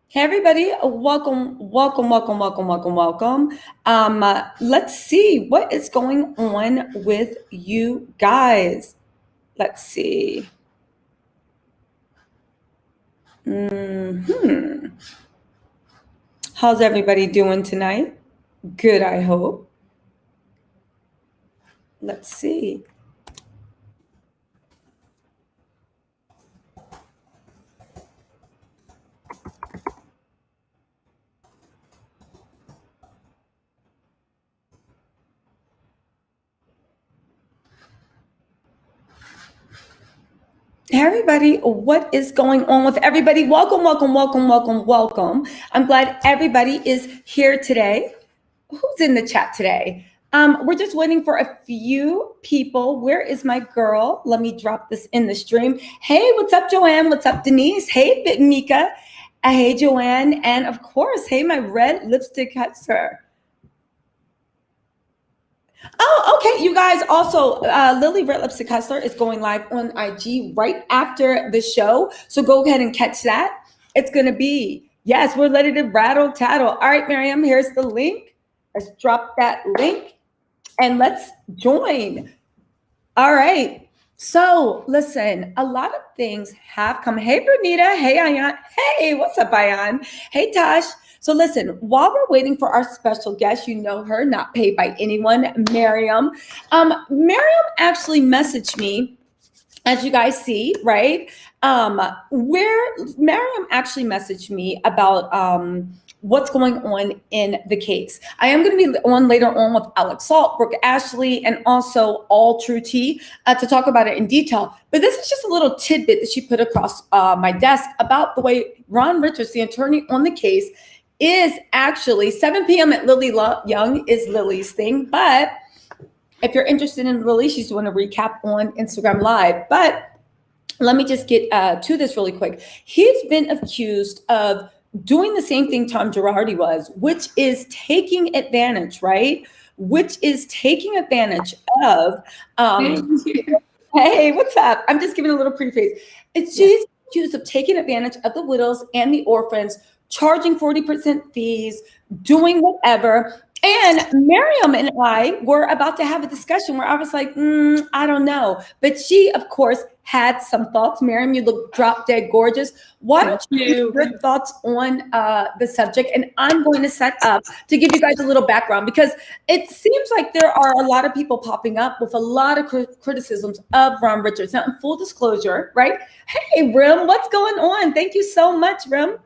Hey everybody, welcome. Let's see what is going on with you guys. Let's see. Hmm. How's everybody doing tonight? Good, I hope. Let's see. Hey everybody, what is going on with everybody? Welcome. I'm glad everybody is here today. Who's in the chat today? We're just waiting for a few people. Where is my girl? Let me drop this in the stream. Hey, what's up, Joanne? What's up, Denise? Hey, Mika. Hey, Joanne. And of course, hey, my red lipstick hustler. Oh, okay. You guys also, Lily Red Lipstick Hustler is going live on IG right after the show. So go ahead and catch that. It's going to be, yes, we're ready to rattle tattle. All right, Miriam, here's the link. Let's drop that link and let's join. All right. So listen, a lot of things have come. Hey, Bernita. Hey, Ayan. Hey, what's up, Ayan? Hey, Tosh. So listen, while we're waiting for our special guest, you know her, not paid by anyone, Miriam. Miriam actually messaged me, as you guys see, right? Where Miriam actually messaged me about what's going on in the case. I am going to be on later on with Alex Salt, Brooke Ashley, and also All True Tea to talk about it in detail. But this is just a little tidbit that she put across my desk about the way Ron Richards, the attorney on the case, is actually 7 p.m. at Lily Young is Lily's thing. But if you're interested in Lily, she's doing a recap on Instagram Live. But let me just get to this really quick. He's been accused of doing the same thing Tom Girardi was, which is taking advantage, right? Which is taking advantage of. Hey, what's up? I'm just giving a little preface. She's accused of taking advantage of the widows and the orphans, charging 40% fees, doing whatever. And Miriam and I were about to have a discussion where I was like, I don't know. But she, of course, had some thoughts. Miriam, you look drop dead gorgeous. Why don't you give your thoughts on the subject? And I'm going to set up to give you guys a little background because it seems like there are a lot of people popping up with a lot of criticisms of Ron Richards. Now, in full disclosure, right? Hey, Rim, what's going on? Thank you so much, Rim.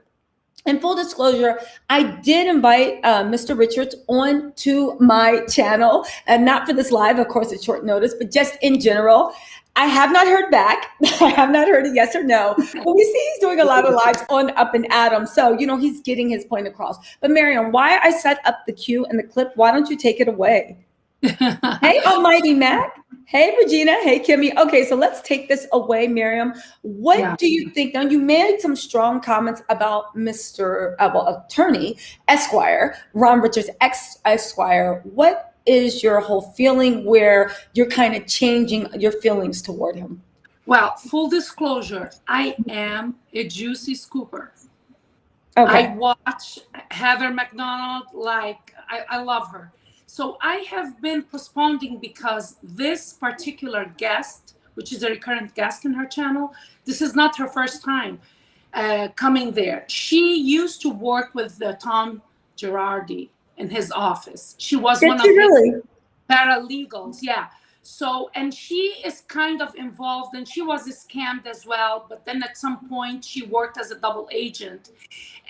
In full disclosure, I did invite Mr. Richards on to my channel, and not for this live, of course, at short notice, but just in general. I have not heard back. I have not heard a yes or no. But we see he's doing a lot of lives on Up and Adam. So, he's getting his point across. But Miriam, why I set up the cue and the clip, why don't you take it away? Hey, Almighty Mac. Hey, Regina. Hey, Kimmy. Okay, so let's take this away, Miriam. What do you think? Now, you made some strong comments about Mr. Attorney, Esquire, Ron Richards, Esquire. What is your whole feeling where you're kind of changing your feelings toward him? Well, full disclosure, I am a juicy scooper. Okay. I watch Heather McDonald, I love her. So I have been postponing because this particular guest, which is a recurrent guest in her channel, this is not her first time coming there. She used to work with Tom Girardi in his office. She was one of his paralegals, yeah. So, and she is kind of involved, and she was scammed as well. But then at some point, she worked as a double agent.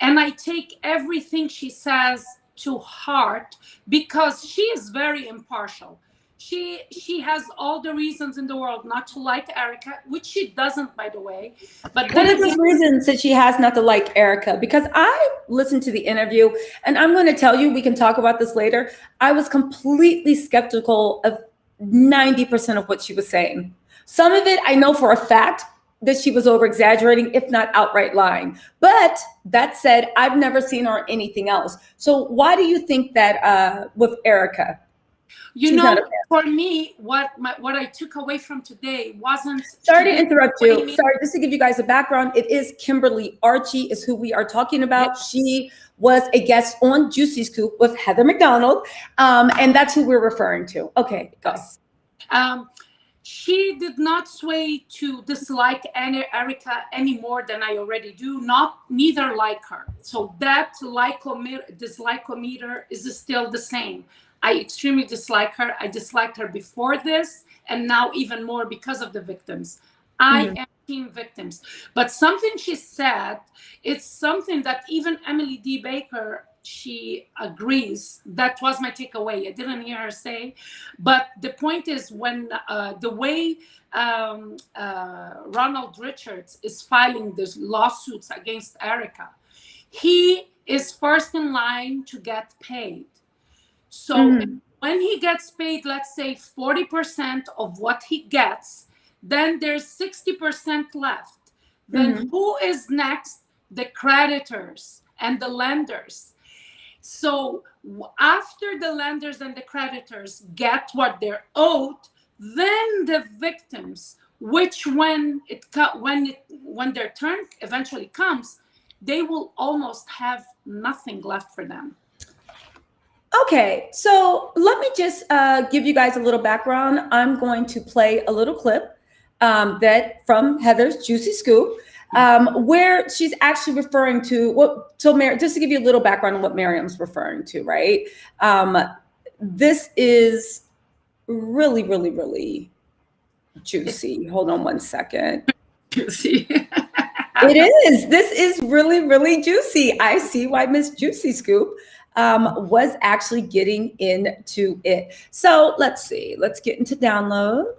And I take everything she says to heart because she is very impartial. She has all the reasons in the world not to like Erica, which she doesn't, by the way. But what are the reasons that she has not to like Erica? Because I listened to the interview, and I'm going to tell you, we can talk about this later. I was completely skeptical of 90% of what she was saying. Some of it I know for a fact that she was over exaggerating, if not outright lying. But that said, I've never seen her anything else. So why do you think that with Erica? You She's not a know, for me, what I took away from today wasn't. Sorry to interrupt you. Me. Sorry, just to give you guys a background, it is Kimberly Archie is who we are talking about. Yeah. She was a guest on Juicy Scoop with Heather McDonald, and that's who we're referring to. Okay, go. She did not sway to dislike Erica any more than I already do. Neither like her. So that dislike-o-meter is still the same. I extremely dislike her. I disliked her before this, and now even more because of the victims. I am team victims. But something she said, it's something that even Emily D. Baker, she agrees. That was my takeaway. I didn't hear her say, but the point is when the way Ronald Richards is filing these lawsuits against Erica, he is first in line to get paid. So when he gets paid, let's say 40% of what he gets, then there's 60% left. Then who is next? The creditors and the lenders. So after the lenders and the creditors get what they're owed, then the victims, which when their turn eventually comes, they will almost have nothing left for them. Okay, so let me just give you guys a little background. I'm going to play a little clip that from Heather's Juicy Scoop, where she's actually referring to what. So, just to give you a little background on what Miriam's referring to, right? This is really, really, really juicy. Hold on one second. Juicy. It is. This is really, really juicy. I see why Miss Juicy Scoop was actually getting into it. So let's see. Let's get into download.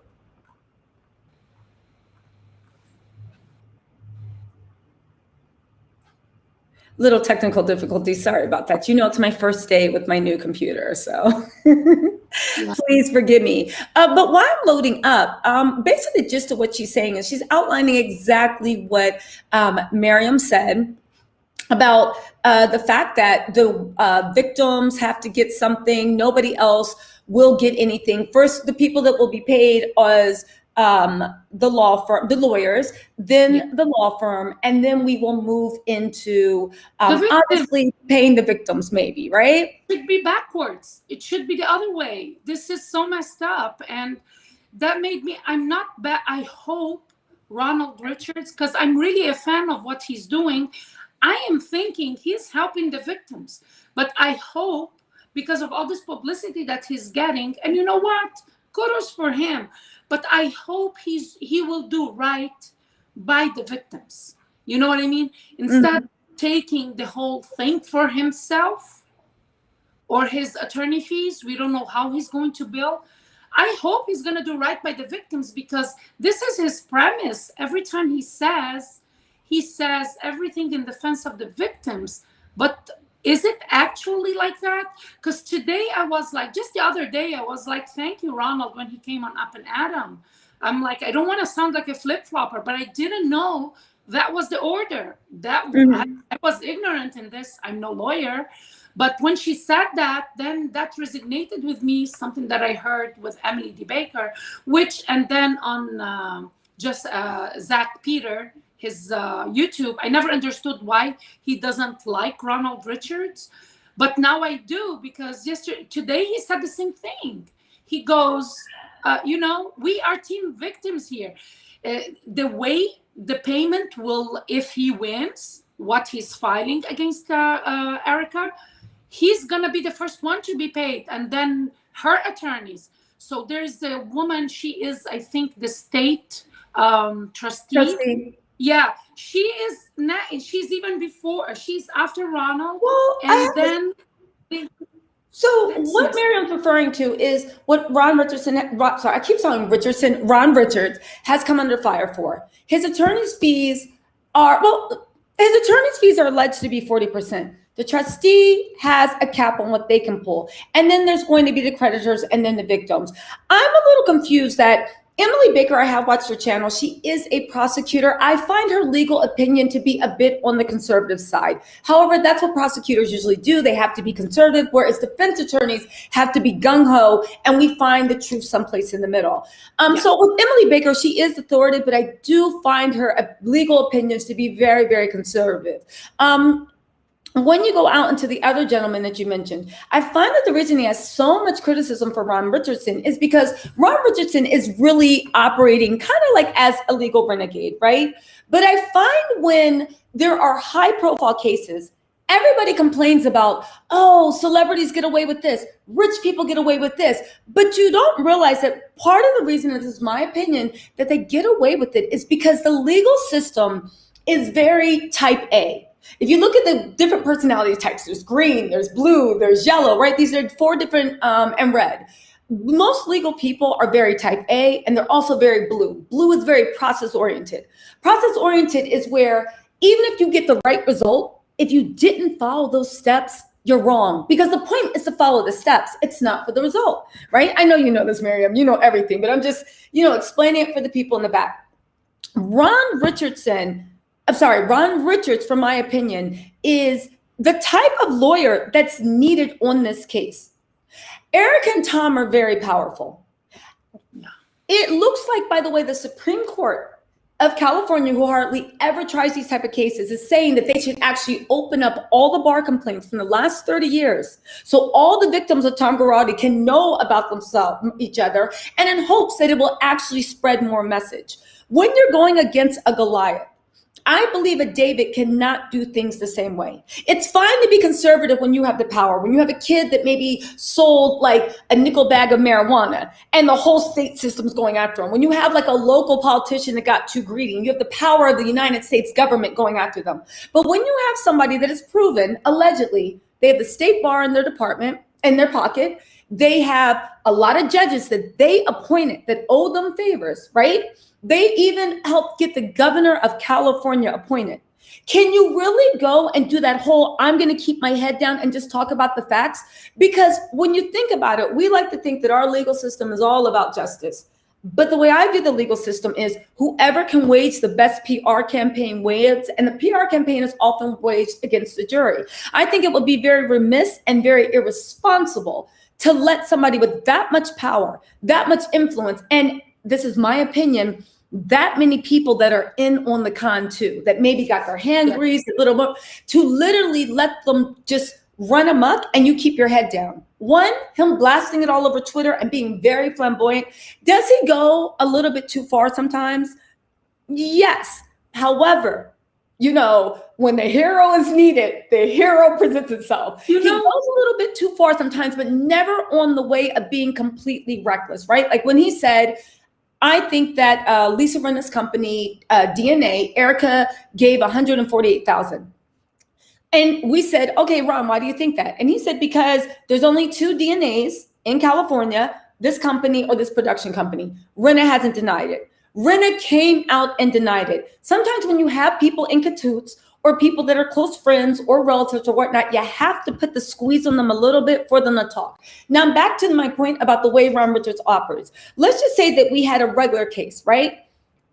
Little technical difficulties. Sorry about that. You know, it's my first day with my new computer, so please forgive me. But while I'm loading up, basically the gist of what she's saying is she's outlining exactly what Miriam said about the fact that the victims have to get something. Nobody else will get anything. First, the people that will be paid is the law firm, the lawyers, then the law firm, and then we will move into obviously paying the victims, maybe, right? It should be backwards. It should be the other way. This is so messed up. And that made me, I'm not bad. I hope Ronald Richards, because I'm really a fan of what he's doing. I am thinking he's helping the victims, but I hope because of all this publicity that he's getting, and you know what? Kudos for him. But I hope he will do right by the victims. You know what I mean? Instead of taking the whole thing for himself or his attorney fees, we don't know how he's going to bill. I hope he's going to do right by the victims because this is his premise. Every time he says everything in defense of the victims. But is it actually like that? Because today I was like, just the other day, I was like, thank you, Ronald, when he came on Up and Adam. I'm like, I don't want to sound like a flip-flopper, but I didn't know that was the order. I was ignorant in this. I'm no lawyer. But when she said that, then that resonated with me, something that I heard with Emily D. Baker, and then on Zach Peter, his YouTube, I never understood why he doesn't like Ronald Richards, but now I do because today he said the same thing. He goes, we are team victims here. The way the payment will, if he wins what he's filing against Erica, he's gonna be the first one to be paid, and then her attorneys. So there's a woman, she is, I think, the state trustee. Yeah, she's even before, she's after Ronald. Well, so what Miriam's referring to is what Ron Richards has come under fire for. His attorney's fees are alleged to be 40%. The trustee has a cap on what they can pull. And then there's going to be the creditors and then the victims. I'm a little confused that Emily Baker, I have watched her channel. She is a prosecutor. I find her legal opinion to be a bit on the conservative side. However, that's what prosecutors usually do. They have to be conservative, whereas defense attorneys have to be gung-ho, and we find the truth someplace in the middle. So with Emily Baker, she is authoritative, but I do find her legal opinions to be very, very conservative. When you go out into the other gentleman that you mentioned, I find that the reason he has so much criticism for Ron Richardson is because Ron Richardson is really operating kind of like as a legal renegade, right? But I find when there are high profile cases, everybody complains about, oh, celebrities get away with this, rich people get away with this. But you don't realize that part of the reason, and this is my opinion, that they get away with it is because the legal system is very type A. If you look at the different personality types, there's green, there's blue, there's yellow, right? These are 4 different, and red. Most legal people are very type A, and they're also very blue. Blue is very process oriented. Process oriented is where even if you get the right result, if you didn't follow those steps, you're wrong, because the point is to follow the steps. It's not for the result, right? I know you know this, Miriam, you know everything, but I'm just, explaining it for the people in the back. Ron Richards, from my opinion, is the type of lawyer that's needed on this case. Eric and Tom are very powerful. It looks like, by the way, the Supreme Court of California, who hardly ever tries these type of cases, is saying that they should actually open up all the bar complaints from the last 30 years. So all the victims of Tom Garrotti can know about each other, and in hopes that it will actually spread more message. When you're going against a Goliath, I believe a David cannot do things the same way. It's fine to be conservative when you have the power, when you have a kid that maybe sold like a nickel bag of marijuana and the whole state system's going after them. When you have like a local politician that got too greedy, and you have the power of the United States government going after them. But when you have somebody that is proven, allegedly, they have the state bar in their department, in their pocket, they have a lot of judges that they appointed that owe them favors, right? They even helped get the governor of California appointed. Can you really go and do that whole, I'm going to keep my head down and just talk about the facts? Because when you think about it, we like to think that our legal system is all about justice. But the way I view the legal system is whoever can wage the best PR campaign wins, and the PR campaign is often waged against the jury. I think it would be very remiss and very irresponsible to let somebody with that much power, that much influence, and this is my opinion, that many people that are in on the con too, that maybe got their hand greased a little bit, to literally let them just run amok and you keep your head down. One, him blasting it all over Twitter and being very flamboyant. Does he go a little bit too far sometimes? Yes. However, when the hero is needed, the hero presents itself. He goes a little bit too far sometimes, but never on the way of being completely reckless, right? Like when he said, I think that Lisa Rinna's company, DNA, Erica gave $148,000. And we said, okay, Ron, why do you think that? And he said, because there's only 2 DNAs in California, this company or this production company. Rinna hasn't denied it. Rinna came out and denied it. Sometimes when you have people in cahoots or people that are close friends or relatives or whatnot, you have to put the squeeze on them a little bit for them to talk. Now, back to my point about the way Ron Richards operates. Let's just say that we had a regular case, right?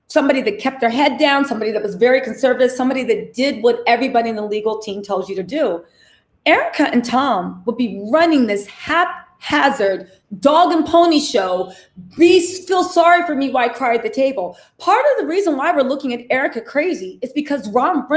Somebody that kept their head down, somebody that was very conservative, somebody that did what everybody in the legal team tells you to do. Erica and Tom would be running this haphazard dog and pony show. Feel sorry for me, why I cry at the table. Part of the reason why we're looking at Erica crazy is because Ron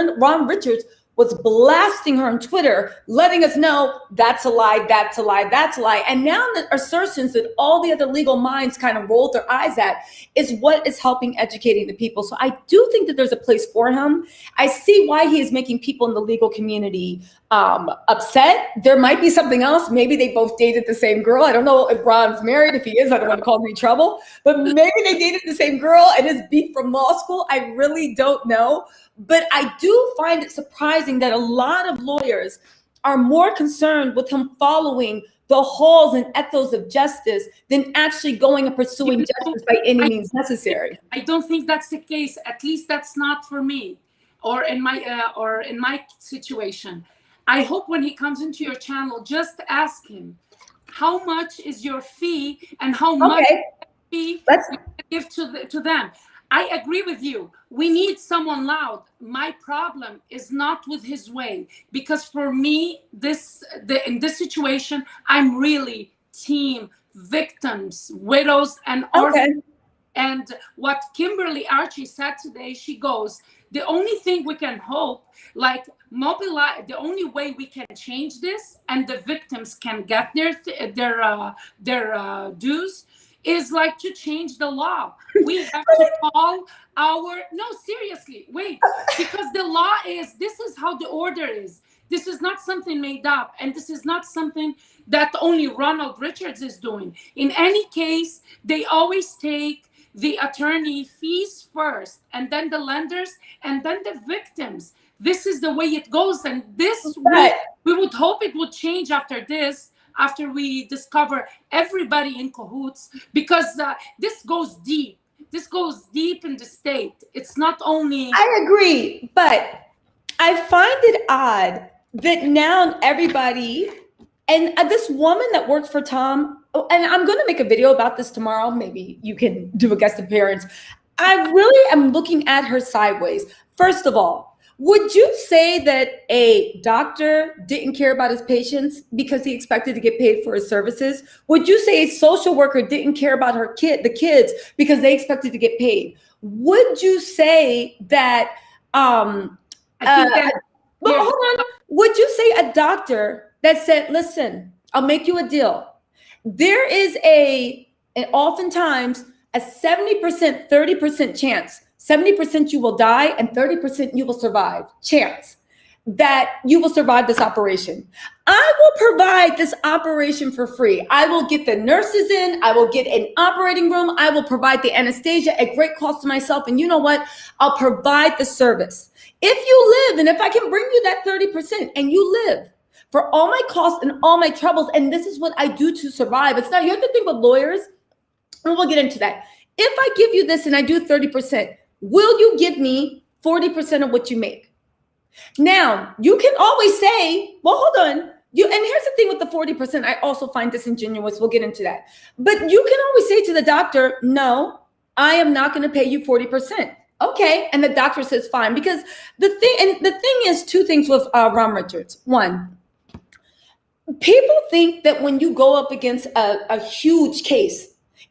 Richards was blasting her on Twitter, letting us know that's a lie, that's a lie, that's a lie. And now the assertions that all the other legal minds kind of rolled their eyes at is what is helping educating the people. So I do think that there's a place for him. I see why he is making people in the legal community upset. There might be something else. Maybe they both dated the same girl. I don't know if Ron's married. If he is, I don't want to call me trouble. But maybe they dated the same girl and is beef from law school. I really don't know. But I do find it surprising that a lot of lawyers are more concerned with him following the halls and ethos of justice than actually going and pursuing justice by any means necessary. I don't think that's the case. At least that's not for me, or in my situation. I hope when he comes into your channel, just ask him, how much is your fee and how much we Let's give to them. I agree with you. We need someone loud. My problem is not with his way, because for me, in this situation, I'm really team victims, widows, and orphans. okay. And what Kimberly Archie said today, she goes, the only thing we can hope, like mobilize, the only way we can change this and the victims can get their dues is like to change the law. We have to call no, seriously, wait, because the law is, this is how the order is. This is not something made up, and this is not something that only Ronald Richards is doing. In any case, they always take the attorney fees first, and then the lenders, and then the victims. This is the way it goes, and this we would hope it would change after this, after we discover everybody in cahoots, because this goes deep. This goes deep in the state. It's not only... I agree, but I find it odd that now everybody, and this woman that works for Tom, and I'm going to make a video about this tomorrow. Maybe you can do a guest appearance. I really am looking at her sideways. First of all, would you say that a doctor didn't care about his patients because he expected to get paid for his services? Would you say a social worker didn't care about the kids because they expected to get paid? Would you say that, I think that well, hold on. Would you say a doctor that said, listen, I'll make you a deal. There is and oftentimes a 70%, 30% chance, 70% you will die and 30% you will survive chance that you will survive this operation. I will provide this operation for free. I will get the nurses in. I will get an operating room. I will provide the anesthesia at great cost to myself. And you know what? I'll provide the service. If you live, and if I can bring you that 30% and you live for all my costs and all my troubles, and this is what I do to survive. It's not, you have to think with lawyers, and we'll get into that. If I give you this and I do 30%, will you give me 40% of what you make? Now, you can always say, well, hold on. And here's the thing with the 40%, I also find disingenuous. We'll get into that. But you can always say to the doctor, no, I am not going to pay you 40%. Okay. And the doctor says, fine. Because the thing is two things with Ron Richards. One, people think that when you go up against a huge case,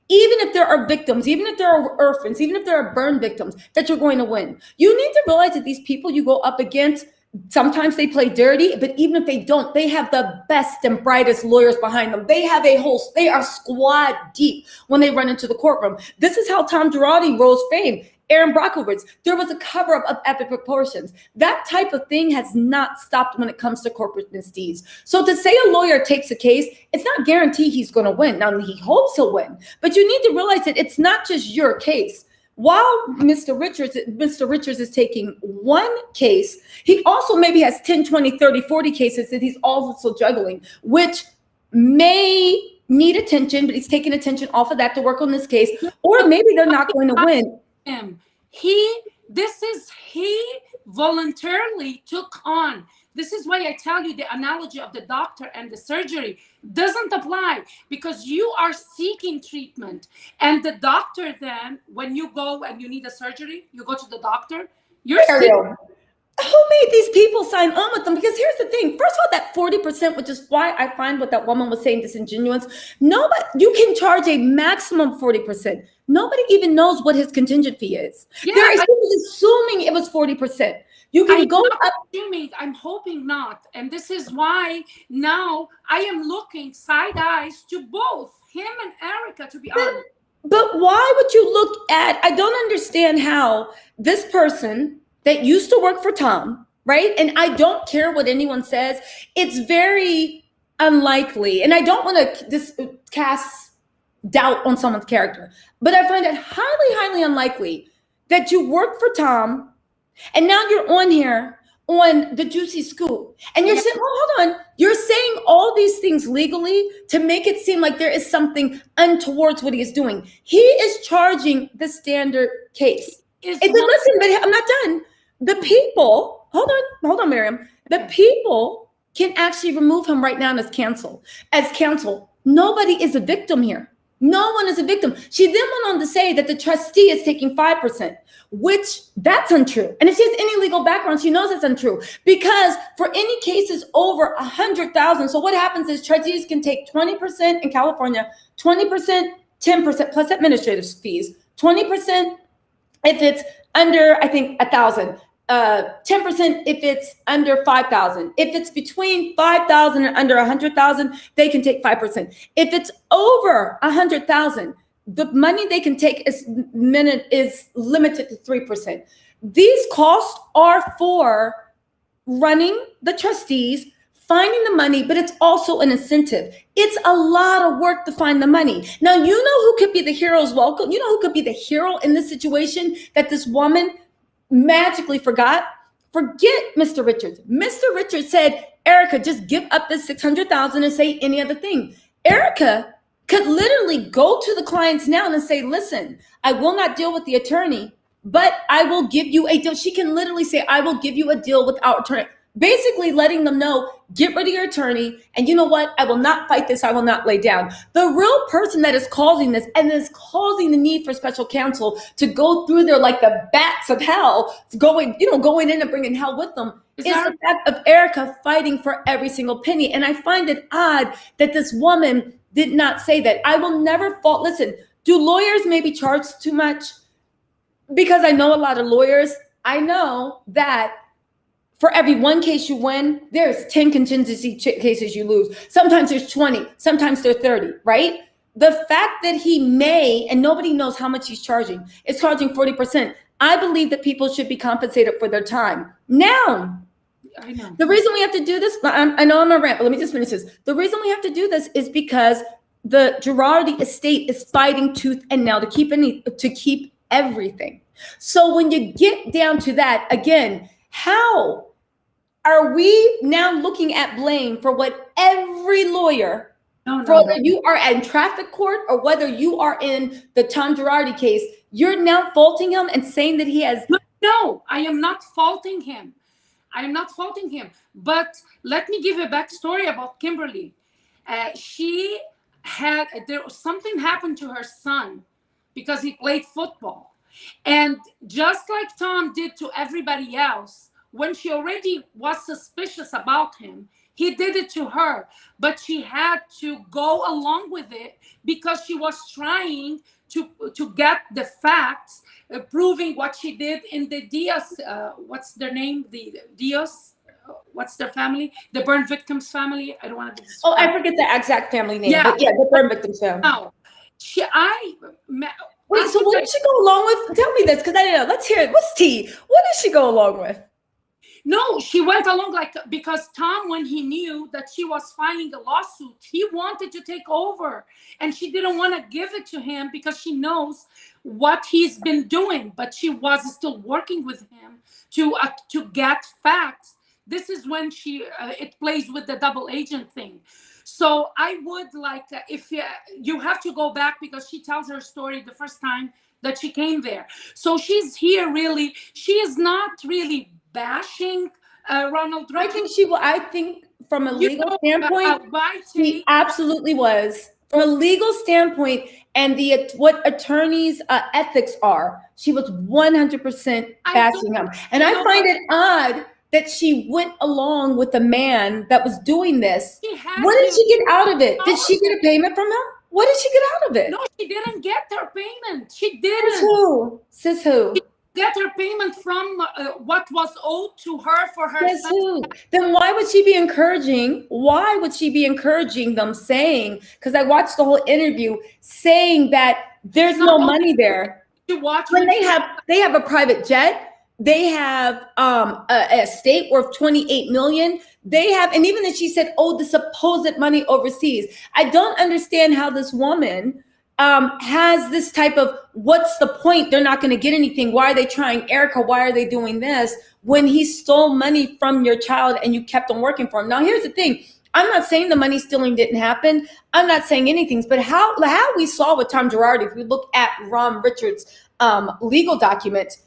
even if there are victims, even if there are orphans, even if there are burn victims, that you're going to win. You need to realize that these people you go up against, sometimes they play dirty, but even if they don't, they have the best and brightest lawyers behind them. They are squad deep when they run into the courtroom. This is how Tom Girardi rose fame. Aaron Brockovich, there was a cover-up of epic proportions. That type of thing has not stopped when it comes to corporate misdeeds. So to say a lawyer takes a case, it's not guaranteed he's going to win. Now, he hopes he'll win, but you need to realize that it's not just your case. While Mr. Richards is taking one case, he also maybe has 10, 20, 30, 40 cases that he's also juggling, which may need attention, but he's taking attention off of that to work on this case, or maybe they're not going to win. He voluntarily took on. This is why I tell you the analogy of the doctor and the surgery doesn't apply, because you are seeking treatment, and the doctor then, when you go and you need a surgery, you go to the doctor. You're seeking. Who made these people sign on with them? Because here's the thing. First of all, that 40%, which is why I find what that woman was saying disingenuous. Nobody, you can charge a maximum 40%. Nobody even knows what his contingent fee is. Yeah, assuming it was 40%. You can go up. I'm hoping not. And this is why now I am looking side eyes to both him and Erica, to be honest. But why would you look at, I don't understand how this person that used to work for Tom, right? And I don't care what anyone says. It's very unlikely. And I don't want to cast doubt on someone's character, but I find it highly, highly unlikely that you work for Tom and now you're on here on the Juicy Scoop and you're saying, well, hold on. You're saying all these things legally to make it seem like there is something untoward what he is doing. He is charging the standard case. Listen, but I'm not done. The people, hold on, Miriam. The people can actually remove him right now as counsel. Nobody is a victim here. No one is a victim. She then went on to say that the trustee is taking 5%, which that's untrue. And if she has any legal background, she knows it's untrue, because for any cases over 100,000, so what happens is trustees can take 20% in California, 20%, 10% plus administrative fees, 20% if it's under, I think, 1,000. 10% if it's under 5,000. If it's between 5,000 and under 100,000, they can take 5%. If it's over 100,000, the money they can take is limited to 3%. These costs are for running the trustees, finding the money, but it's also an incentive. It's a lot of work to find the money. Now, you know who could be the hero's welcome? You know who could be the hero in this situation that this woman magically forgot? Forget Mr. Richards. Mr. Richards said, Erica, just give up this 600,000 and say any other thing. Erica could literally go to the clients now and say, listen, I will not deal with the attorney, but I will give you a deal. She can literally say, I will give you a deal without attorney. Basically letting them know, get rid of your attorney. And you know what? I will not fight this. I will not lay down. The real person that is causing this and is causing the need for special counsel to go through there like the bats of hell, going in and bringing hell with them, is the fact of Erica fighting for every single penny. And I find it odd that this woman did not say that. I will never fault. Listen, do lawyers maybe charge too much? Because I know a lot of lawyers. I know that for every one case you win, there's 10 contingency cases you lose. Sometimes there's 20, sometimes there's 30, right? The fact that he may, and nobody knows how much he's charging, is charging 40%. I believe that people should be compensated for their time. Now, I know. The reason we have to do this, I know I'm a rant, but let me just finish this. The reason we have to do this is because the Girardi estate is fighting tooth and nail to keep everything. So when you get down to that, again, how are we now looking at blame for what every lawyer, whether you are in traffic court or whether you are in the Tom Girardi case, you're now faulting him and saying that he has... No, I am not faulting him. I am not faulting him. But let me give you a backstory about Kimberly. Something happened to her son because he played football. And just like Tom did to everybody else, when she already was suspicious about him, he did it to her, but she had to go along with it because she was trying to get the facts, proving what she did in the Diaz, what's their name? The Diaz, what's their family? The burn victims family. I don't want to be... Oh, I forget the exact family name, but yeah, the burn victims family. No, Wait, so what did she go along with? Tell me this, because I didn't know. Let's hear it. What's tea? What did she go along with? No, she went along because Tom, when he knew that she was filing a lawsuit, he wanted to take over, and she didn't want to give it to him because she knows what he's been doing, but she was still working with him to get facts. This is when it plays with the double agent thing. So I would if you have to go back because she tells her story the first time that she came there. So she's here really. She is not really bashing Ronald Reagan. I think from a legal standpoint, she absolutely was. From a legal standpoint and what attorneys' ethics are, she was 100% bashing him. And I find it odd that she went along with the man that was doing this. What did she get out of it? Did she get a payment from him? What did she get out of it? No, she didn't get her payment. She didn't. Says who? Get her payment from what was owed to her for her son. Then why would she be encouraging? Why would she be encouraging them saying, because I watched the whole interview, saying that there's no money there. When they have a private jet, they have a estate worth 28 million. They have, and even then she said, oh, the supposed money overseas. I don't understand how this woman has this type of, what's the point? They're not going to get anything. Why are they trying? Erica, why are they doing this? When he stole money from your child and you kept on working for him. Now, here's the thing. I'm not saying the money stealing didn't happen. I'm not saying anything, but how we saw with Tom Girardi, if we look at Ron Richards' legal documents,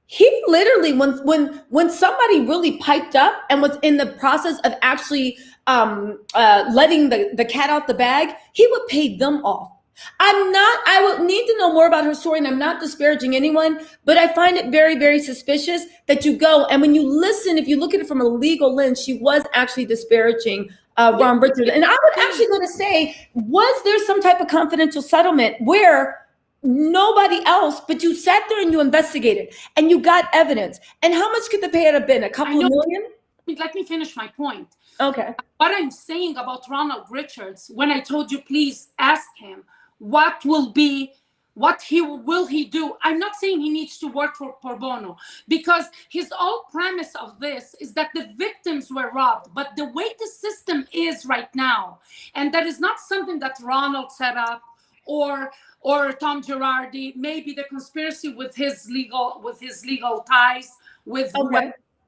he literally, when somebody really piped up and was in the process of actually letting the cat out the bag, he would pay them off. I would need to know more about her story, and I'm not disparaging anyone, but I find it very, very suspicious that you go, and when you listen, if you look at it from a legal lens, she was actually disparaging Ron Richards. And I would actually go to say, was there some type of confidential settlement where nobody else, but you sat there and you investigated and you got evidence? And how much could the payout have been? A couple of million? Let me finish my point. Okay. What I'm saying about Ronald Richards, when I told you, please ask him, what will he do? I'm not saying he needs to work for pro bono, because his whole premise of this is that the victims were robbed. But the way the system is right now, and that is not something that Ronald set up or Tom Girardi, maybe the conspiracy with his legal ties with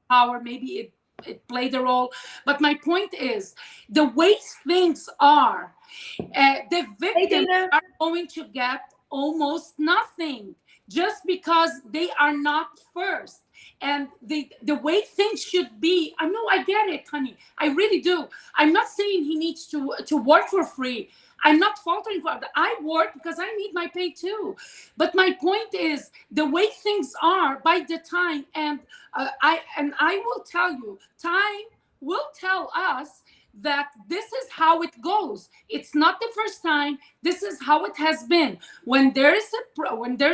power, maybe it played a role. But my point is, the way things are, the victims are going to get almost nothing just because they are not first. And the way things should be, I know, I get it, honey, I really do. I'm not saying he needs to work for free. I'm not faltering for that. I work because I need my pay too. But my point is, the way things are by the time, and I will tell you, time will tell us that this is how it goes. It's not the first time. This is how it has been. When there's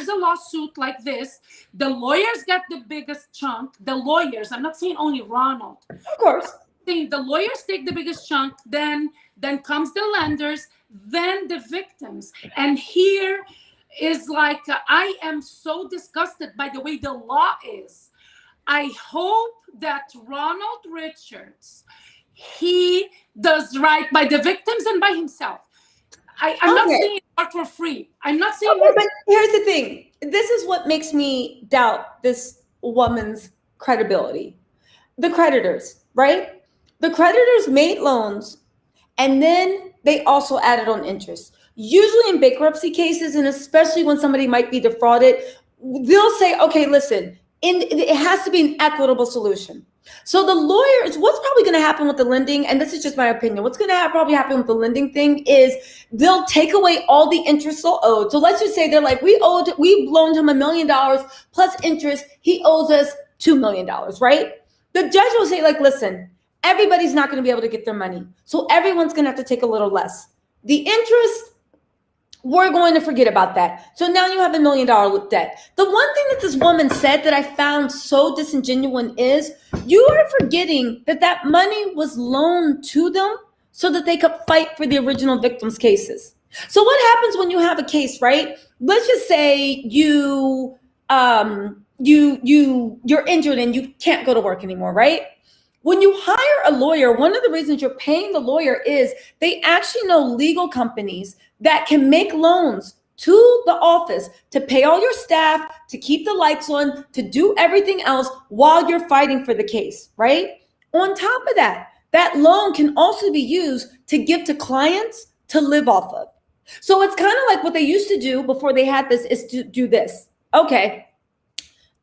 a lawsuit like this, the lawyers get the biggest chunk. The lawyers, I'm not saying only Ronald. Of course. The lawyers take the biggest chunk, then comes the lenders, then the victims. And here is like, I am so disgusted by the way the law is. I hope that Ronald Richards, he does right by the victims and by himself. I'm not saying work for free. I'm not saying. Okay, but here's the thing. This is what makes me doubt this woman's credibility. The creditors, right? The creditors made loans, and then they also added on interest. Usually in bankruptcy cases, and especially when somebody might be defrauded, they'll say, okay, listen, it has to be an equitable solution. So the lawyers, what's probably going to happen with the lending, and this is just my opinion, what's going to probably happen with the lending thing is they'll take away all the interest owed. So let's just say they're like, we loaned him $1 million plus interest. He owes us $2 million, right? The judge will say, like, listen, everybody's not going to be able to get their money. So everyone's going to have to take a little less. The interest, we're going to forget about that. So now you have $1 million debt. The one thing that this woman said that I found so disingenuous is, you are forgetting that that money was loaned to them so that they could fight for the original victims' cases. So what happens when you have a case, right? Let's just say you're injured and you can't go to work anymore, right? When you hire a lawyer, one of the reasons you're paying the lawyer is they actually know legal companies that can make loans to the office to pay all your staff, to keep the lights on, to do everything else while you're fighting for the case, right? On top of that, that loan can also be used to give to clients to live off of. So it's kind of like what they used to do before they had this is to do this. Okay,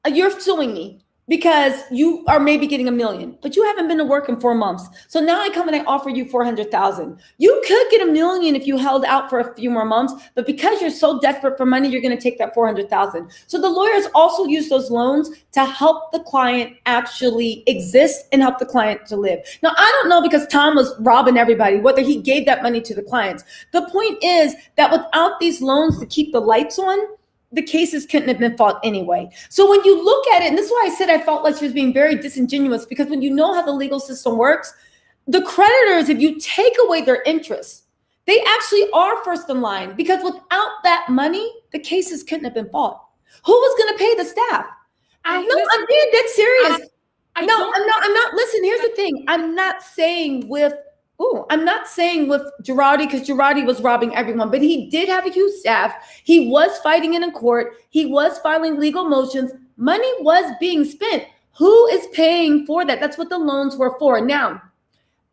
you're suing me because you are maybe getting $1 million, but you haven't been to work in 4 months. So now I come and I offer you $400,000. You could get $1 million if you held out for a few more months, but because you're so desperate for money, you're going to take that $400,000. So the lawyers also use those loans to help the client actually exist and help the client to live. Now, I don't know, because Tom was robbing everybody, whether he gave that money to the clients. The point is that without these loans to keep the lights on, the cases couldn't have been fought anyway. So when you look at it, and this is why I said I felt like she was being very disingenuous, because when you know how the legal system works, the creditors, if you take away their interest, they actually are first in line, because without that money, the cases couldn't have been fought. Who was going to pay the staff? I'm being dead serious. I'm not. Listen, here's the thing. I'm not saying with Girardi, because Girardi was robbing everyone, but he did have a huge staff. He was fighting in court. He was filing legal motions. Money was being spent. Who is paying for that? That's what the loans were for. Now,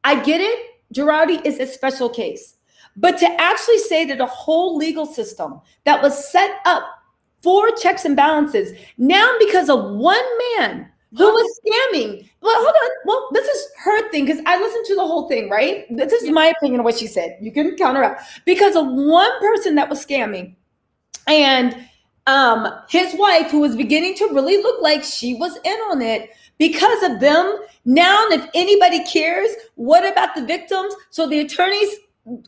I get it. Girardi is a special case. But to actually say that a whole legal system that was set up for checks and balances, now because of one man who was scamming. Well, hold on. Well, this is her thing because I listened to the whole thing, right? This is my opinion of what she said. You can counter up because of one person that was scamming. And his wife, who was beginning to really look like she was in on it, because of them. Now, if anybody cares, what about the victims? So the attorneys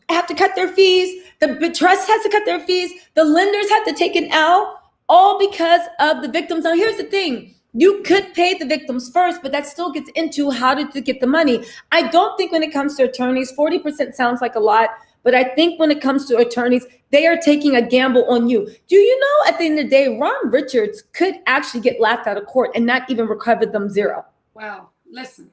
have to cut their fees. The trust has to cut their fees. The lenders have to take an L, all because of the victims. Now, here's the thing. You could pay the victims first, but that still gets into how to get the money. I don't think when it comes to attorneys, 40% sounds like a lot. But I think when it comes to attorneys, they are taking a gamble on you. Do you know at the end of the day, Ron Richards could actually get laughed out of court and not even recover them zero? Well, listen,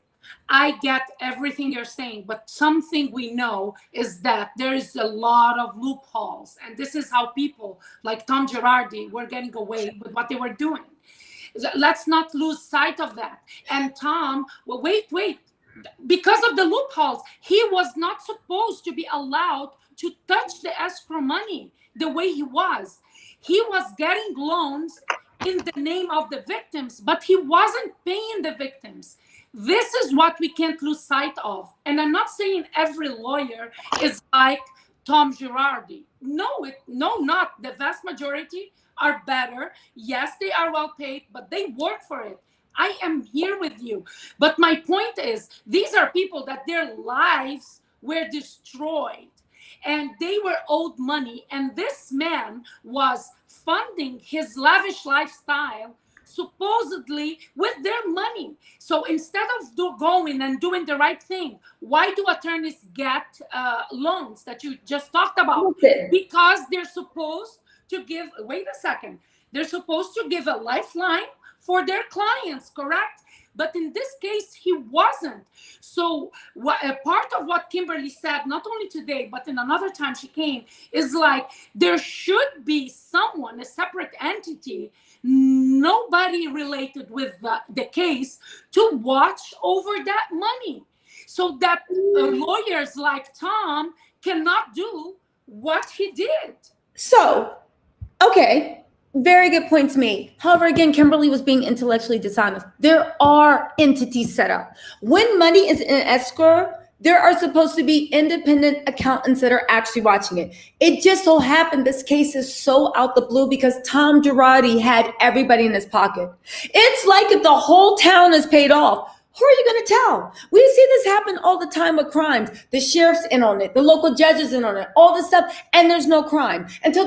I get everything you're saying, but something we know is that there is a lot of loopholes. And this is how people like Tom Girardi were getting away with what they were doing. Let's not lose sight of that. And Tom, well, wait. Because of the loopholes, he was not supposed to be allowed to touch the escrow money the way he was. He was getting loans in the name of the victims, but he wasn't paying the victims. This is what we can't lose sight of. And I'm not saying every lawyer is like Tom Girardi. No, not. The vast majority are better. Yes, they are well paid, but they work for it. I am here with you. But my point is, these are people that their lives were destroyed and they were owed money. And this man was funding his lavish lifestyle supposedly with their money. So instead of going and doing the right thing, why do attorneys get loans that you just talked about? Because they're supposed to give, wait a second, they're supposed to give a lifeline for their clients, correct? But in this case, he wasn't. So a part of what Kimberly said, not only today, but in another time she came, is like, there should be someone, a separate entity, nobody related with the case, to watch over that money. So that lawyers like Tom cannot do what he did. So, okay. Very good points made. However, again, Kimberly was being intellectually dishonest. There are entities set up. When money is in escrow, there are supposed to be independent accountants that are actually watching it. It just so happened this case is so out the blue because Tom Girardi had everybody in his pocket. It's like if the whole town is paid off. Who are you going to tell? We see this happen all the time with crimes. The sheriff's in on it. The local judge is in on it. All this stuff. And there's no crime until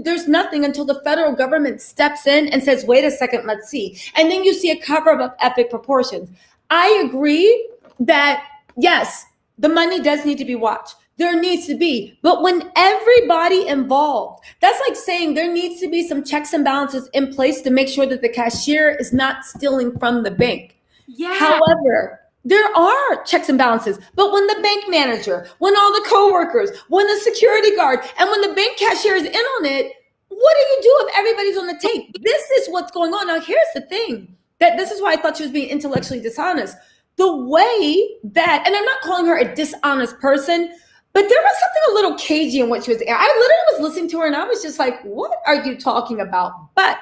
there's nothing until the federal government steps in and says, wait a second, let's see. And then you see a cover-up of epic proportions. I agree that, yes, the money does need to be watched. There needs to be. But when everybody involved, that's like saying there needs to be some checks and balances in place to make sure that the cashier is not stealing from the bank. Yeah. However, there are checks and balances. But when the bank manager, when all the coworkers, when the security guard, and when the bank cashier is in on it, what do you do if everybody's on the tape? This is what's going on. Now, here's the thing. This is why I thought she was being intellectually dishonest. The way that, and I'm not calling her a dishonest person, but there was something a little cagey in what she was saying. I literally was listening to her and I was just like, what are you talking about? But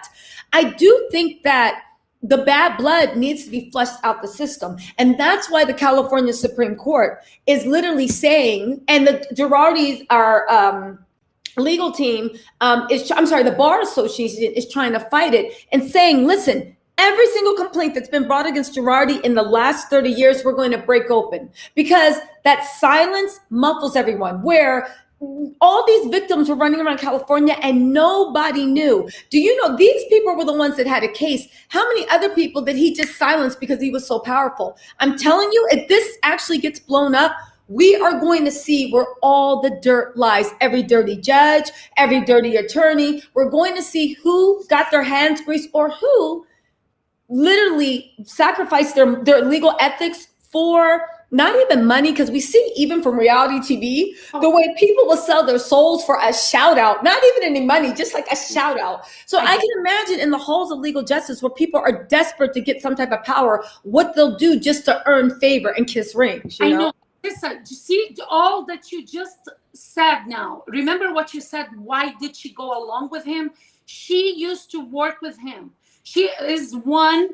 I do think that the bad blood needs to be flushed out the system. And that's why the California Supreme Court is literally saying, and the Girardis, our legal team, the Bar Association is trying to fight it and saying, listen, every single complaint that's been brought against Girardi in the last 30 years, we're going to break open because that silence muffles everyone. Where all these victims were running around California and nobody knew. Do you know these people were the ones that had a case? How many other people did he just silence because he was so powerful? I'm telling you, if this actually gets blown up, we are going to see where all the dirt lies. Every dirty judge, every dirty attorney. We're going to see who got their hands greased or who literally sacrificed their legal ethics for not even money, because we see even from reality TV, the way people will sell their souls for a shout out, not even any money, just like a shout out. So I can imagine in the halls of legal justice where people are desperate to get some type of power, what they'll do just to earn favor and kiss rings. You know? Listen, you see all that you just said now. Remember what you said, why did she go along with him? She used to work with him. She is one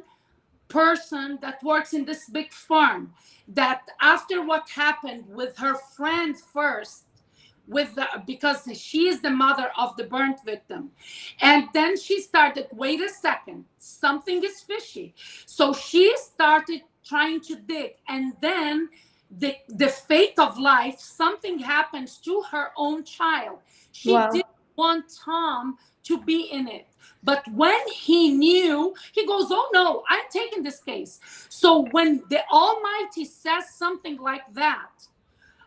person that works in this big firm, that after what happened with her friend first, because she is the mother of the burnt victim, and then she started, wait a second, something is fishy, so she started trying to dig, and then the fate of life, something happens to her own child. She Wow. didn't want Tom to be in it, but when he knew, he goes, oh no, I'm taking this case. So when the Almighty says something like that,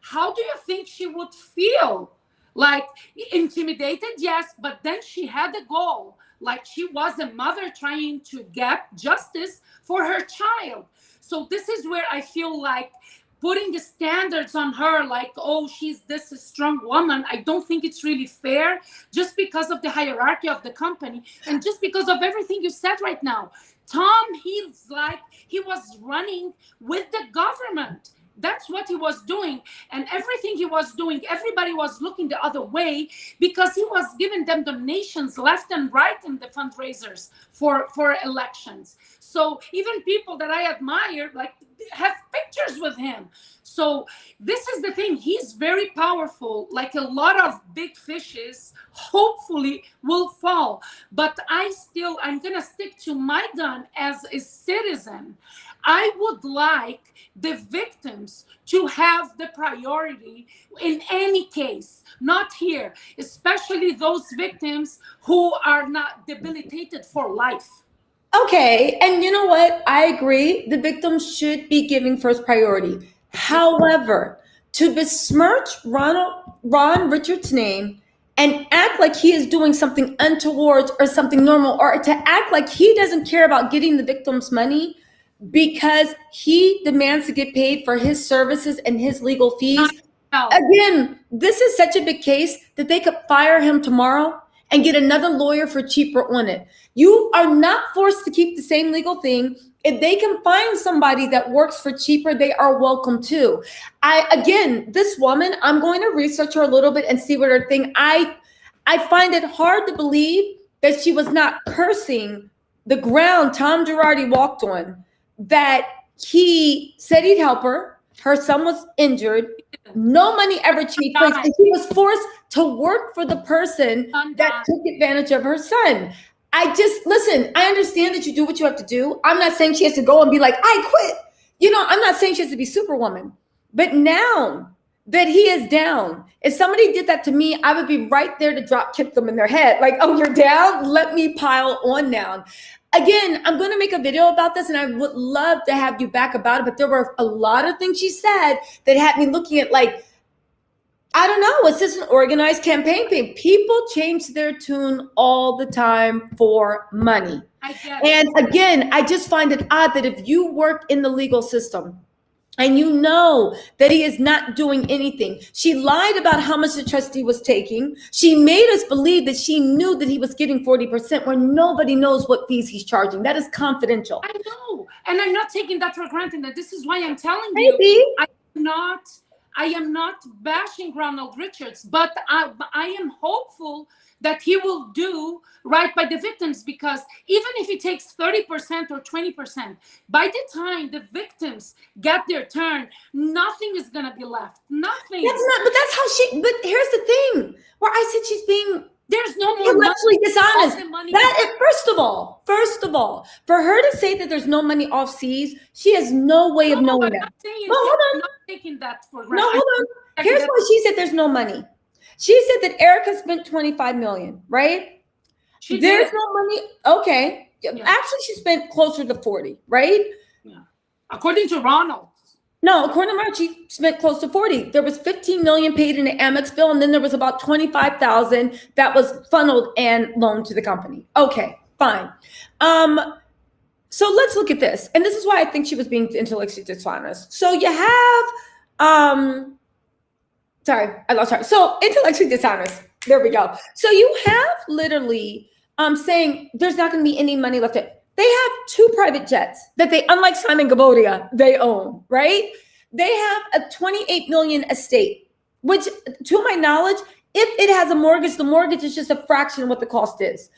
how do you think she would feel? Like, intimidated, yes, but then she had a goal. Like, she was a mother trying to get justice for her child. So this is where I feel like putting the standards on her, like, oh, she's this strong woman, I don't think it's really fair, just because of the hierarchy of the company and just because of everything you said right now. Tom, he's like, he was running with the government. That's what he was doing. And everything he was doing, everybody was looking the other way because he was giving them donations left and right in the fundraisers for elections. So even people that I admire, like, have pictures with him. So this is the thing. He's very powerful. Like a lot of big fishes, hopefully will fall. But I'm going to stick to my gun as a citizen. I would like the victims to have the priority in any case, not here, especially those victims who are not debilitated for life. Okay, and you know what? I agree. The victims should be giving first priority. However, to besmirch Ron Richards' name and act like he is doing something untoward or something normal, or to act like he doesn't care about getting the victims money because he demands to get paid for his services and his legal fees. Again, this is such a big case that they could fire him tomorrow and get another lawyer for cheaper on it. You are not forced to keep the same legal thing. If they can find somebody that works for cheaper, they are welcome to. This woman, I'm going to research her a little bit and see what her thing. I find it hard to believe that she was not cursing the ground Tom Girardi walked on, that he said he'd help her. Her son was injured. No money ever changed place. And she was forced to work for the person that took advantage of her son. Listen, I understand that you do what you have to do. I'm not saying she has to go and be like, I quit. I'm not saying she has to be Superwoman. But now that he is down, if somebody did that to me, I would be right there to drop kick them in their head. Like, oh, you're down? Let me pile on down. Again, I'm going to make a video about this, and I would love to have you back about it. But there were a lot of things she said that had me looking at, like, I don't know, is this an organized campaign? People change their tune all the time for money. And again, I just find it odd that if you work in the legal system and you know that he is not doing anything. She lied about how much the trustee was taking. She made us believe that she knew that he was getting 40% when nobody knows what fees he's charging. That is confidential. I know. And I'm not taking that for granted. And this is why I'm telling you, I am not bashing Ronald Richards, but I am hopeful that he will do right by the victims, because even if he takes 30% or 20%, by the time the victims get their turn, nothing is going to be left. Nothing. But here's the thing where I said she's being, there's no more intellectually dishonest. First of all, for her to say that there's no money off seas, she has no way of knowing that. Hold on. I'm not taking that for granted. No, hold on. Here's why she said there's no money. She said that Erica spent $25 million, right? There's no money. Okay. Yeah. Actually, she spent closer to 40, right? Yeah. According to Ronald. No, according to Mark, she spent close to 40. There was 15 million paid in the Amex bill, and then there was about 25,000 that was funneled and loaned to the company. Okay, fine. So let's look at this. And this is why I think she was being intellectually dishonest. So you have, sorry, I lost her. So intellectually dishonest. There we go. So you have literally saying there's not going to be any money left. They have 2 private jets that they, unlike Simon Gabodia, they own, right? They have a 28 million estate, which to my knowledge, if it has a mortgage, the mortgage is just a fraction of what the cost is.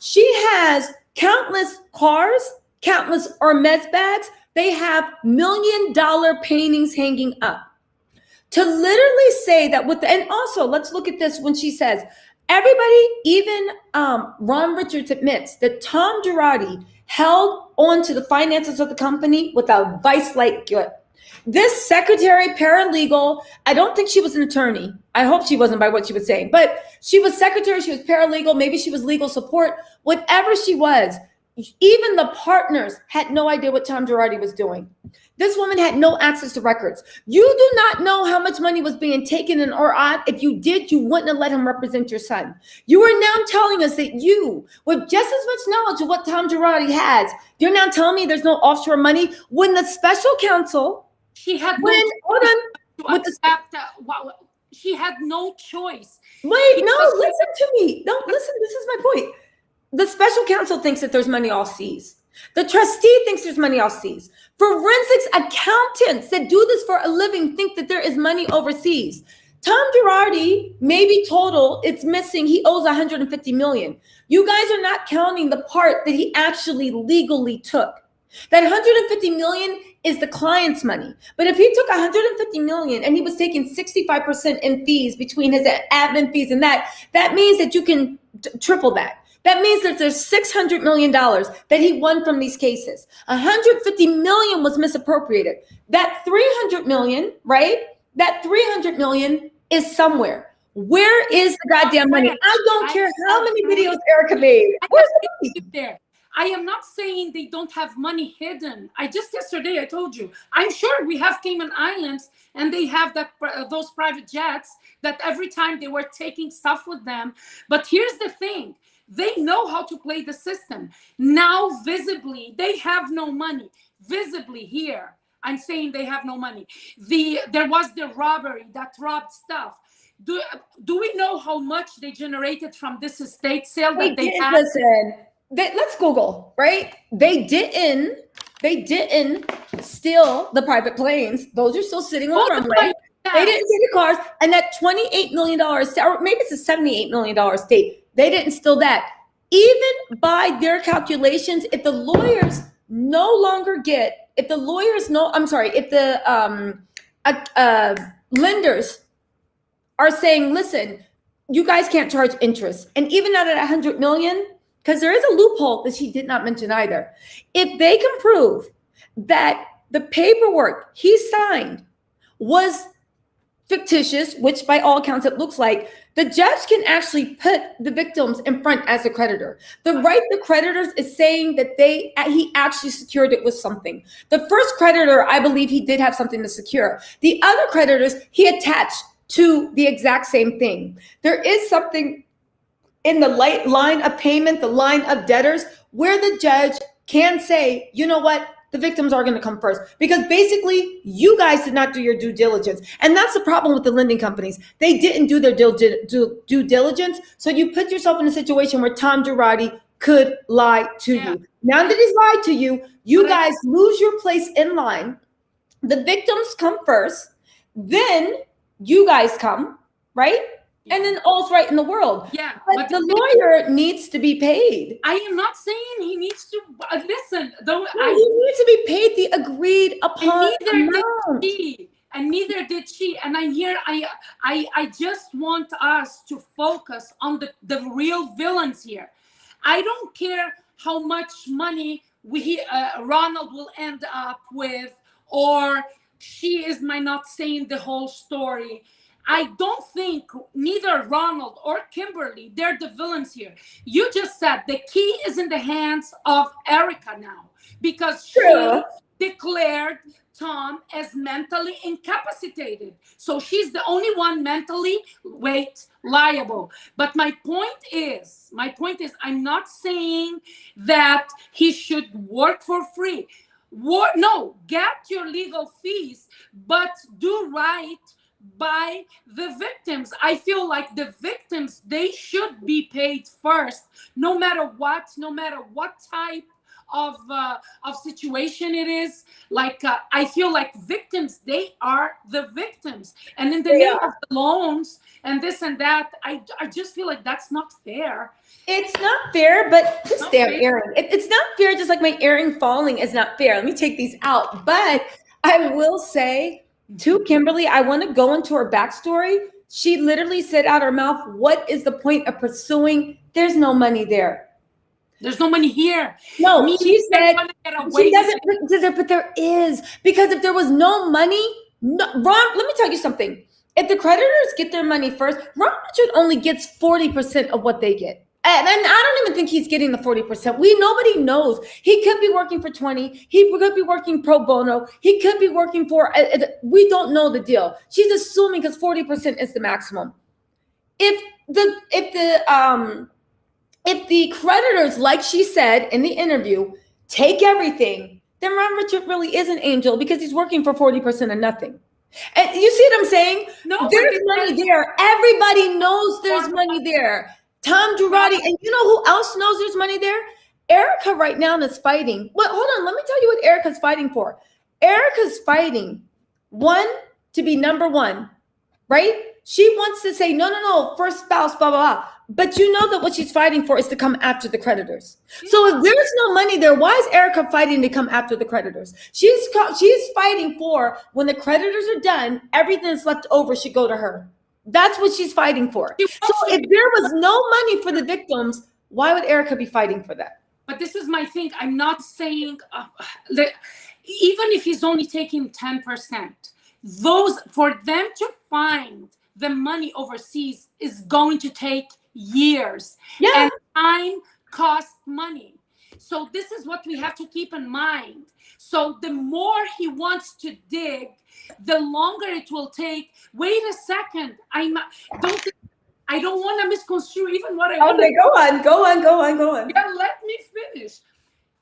She has countless cars, countless Hermes bags. They have $1 million paintings hanging up. To literally say that and also let's look at this when she says, everybody, even Ron Richards admits that Tom Girardi held on to the finances of the company with a vice-like grip. This secretary, paralegal, I don't think she was an attorney. I hope she wasn't by what she was saying, but she was secretary, she was paralegal, maybe she was legal support, whatever she was. Even the partners had no idea what Tom Girardi was doing. This woman had no access to records. You do not know how much money was being taken in or out. If you did, you wouldn't have let him represent your son. You are now telling us that you, with just as much knowledge of what Tom Girardi has, you're now telling me there's no offshore money when the special counsel, she had she had no choice. Wait, no, listen to me. No, listen, this is my point. The special counsel thinks that there's money all seas. The trustee thinks there's money all seas. Forensics accountants that do this for a living think that there is money overseas. Tom Girardi, maybe total, it's missing. He owes 150 million. You guys are not counting the part that he actually legally took. That 150 million is the client's money. But if he took 150 million and he was taking 65% in fees between his admin fees and that means that you can triple that. That means that there's $600 million that he won from these cases. 150 million was misappropriated. That 300 million, right? That 300 million is somewhere. Where is the goddamn money? I don't care how many videos Erica made. Where's the money? There. I am not saying they don't have money hidden. Yesterday I told you, I'm sure we have Cayman Islands and they have those private jets that every time they were taking stuff with them. But here's the thing. They know how to play the system. Now, visibly, they have no money. Visibly here, I'm saying they have no money. There was the robbery that robbed stuff. Do we know how much they generated from this estate sale that they had? Listen, let's Google, right? They didn't steal the private planes. Those are still sitting on the runway. They didn't steal the cars. And that $28 million, or maybe it's a $78 million estate. They didn't steal that. Even by their calculations, if the lawyers if the lenders are saying, listen, you guys can't charge interest. And even out of that 100 million, because there is a loophole that she did not mention either. If they can prove that the paperwork he signed was fictitious, which by all accounts it looks like, the judge can actually put the victims in front as a creditor. The right the creditors is saying that he actually secured it with something. The first creditor, I believe he did have something to secure. The other creditors, he attached to the exact same thing. There is something in the line of payment, the line of debtors, where the judge can say, you know what? The victims are going to come first, because basically you guys did not do your due diligence. And that's the problem with the lending companies. They didn't do their due diligence. So you put yourself in a situation where Tom Girardi could lie to you. Now that he's lied to you, you guys lose your place in line. The victims come first, then you guys come, right? And then all's right in the world. Yeah, but the lawyer needs to be paid. I am not saying he needs to listen. He needs to be paid the agreed upon amount. And neither did she. And I just want us to focus on the real villains here. I don't care how much money Ronald will end up with, or she might not saying the whole story. I don't think neither Ronald or Kimberly, they're the villains here. You just said the key is in the hands of Erica now, because she declared Tom as mentally incapacitated. So she's the only one mentally, liable. But my point is, I'm not saying that he should work for free. No, get your legal fees, but do right by the victims. I feel like the victims, they should be paid first, no matter what type of situation it is. Like I feel like victims, they are the victims, and in the name of the loans and this and that, I just feel like that's not fair. It's not fair, but this damn earring. It's not fair, just like my earring falling is not fair. Let me take these out. But I will say to Kimberly, I want to go into her backstory. She literally said out her mouth, what is the point of pursuing? There's no money there. There's no money here. No, she said she doesn't, but there is. Because if there was no money, no, Ron, let me tell you something. If the creditors get their money first, Ron Richard only gets 40% of what they get. And I don't even think he's getting the 40%. Nobody knows. He could be working for 20. He could be working pro bono. He could be working for, we don't know the deal. She's assuming because 40% is the maximum. If the creditors, like she said in the interview, take everything, then Ron Richard really is an angel because he's working for 40% of nothing. And you see what I'm saying? No, there's money there. Everybody knows there's money there. Tom Girardi, and you know who else knows there's money there? Erica right now is fighting. Well, hold on. Let me tell you what Erica's fighting for. Erica's fighting, one, to be number one, right? She wants to say, no, first spouse, blah, blah, blah. But you know that what she's fighting for is to come after the creditors. Yeah. So if there's no money there, why is Erica fighting to come after the creditors? She's fighting for when the creditors are done, everything that's left over should go to her. That's what she's fighting for. So if there was no money for the victims, why would Erica be fighting for that? But this is my thing. I'm not saying that even if he's only taking 10%, for them to find the money overseas is going to take years. Yeah. And time costs money. So this is what we have to keep in mind. So the more he wants to dig, the longer it will take. Wait a second. I don't want to misconstrue even what I want. Okay, go on. Yeah, let me finish.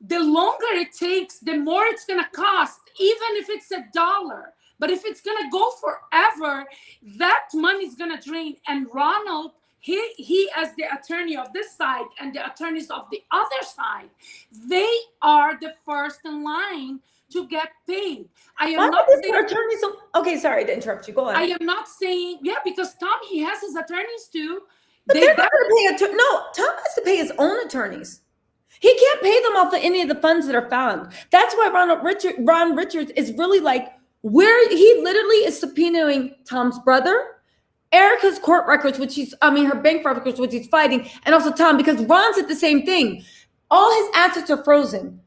The longer it takes, the more it's going to cost, even if it's $1. But if it's going to go forever, that money is going to drain. And Ronald, he as the attorney of this side and the attorneys of the other side, they are the first in line to get paid. I am not saying attorneys. Okay, sorry to interrupt you. Go on. I am not saying, yeah, because Tom, he has his attorneys too. But they're not going to pay. No, Tom has to pay his own attorneys. He can't pay them off of any of the funds that are found. That's why Ron Richards is really like, he literally is subpoenaing Tom's brother, Erica's court records, her bank records, which he's fighting, and also Tom, because Ron said the same thing. All his assets are frozen.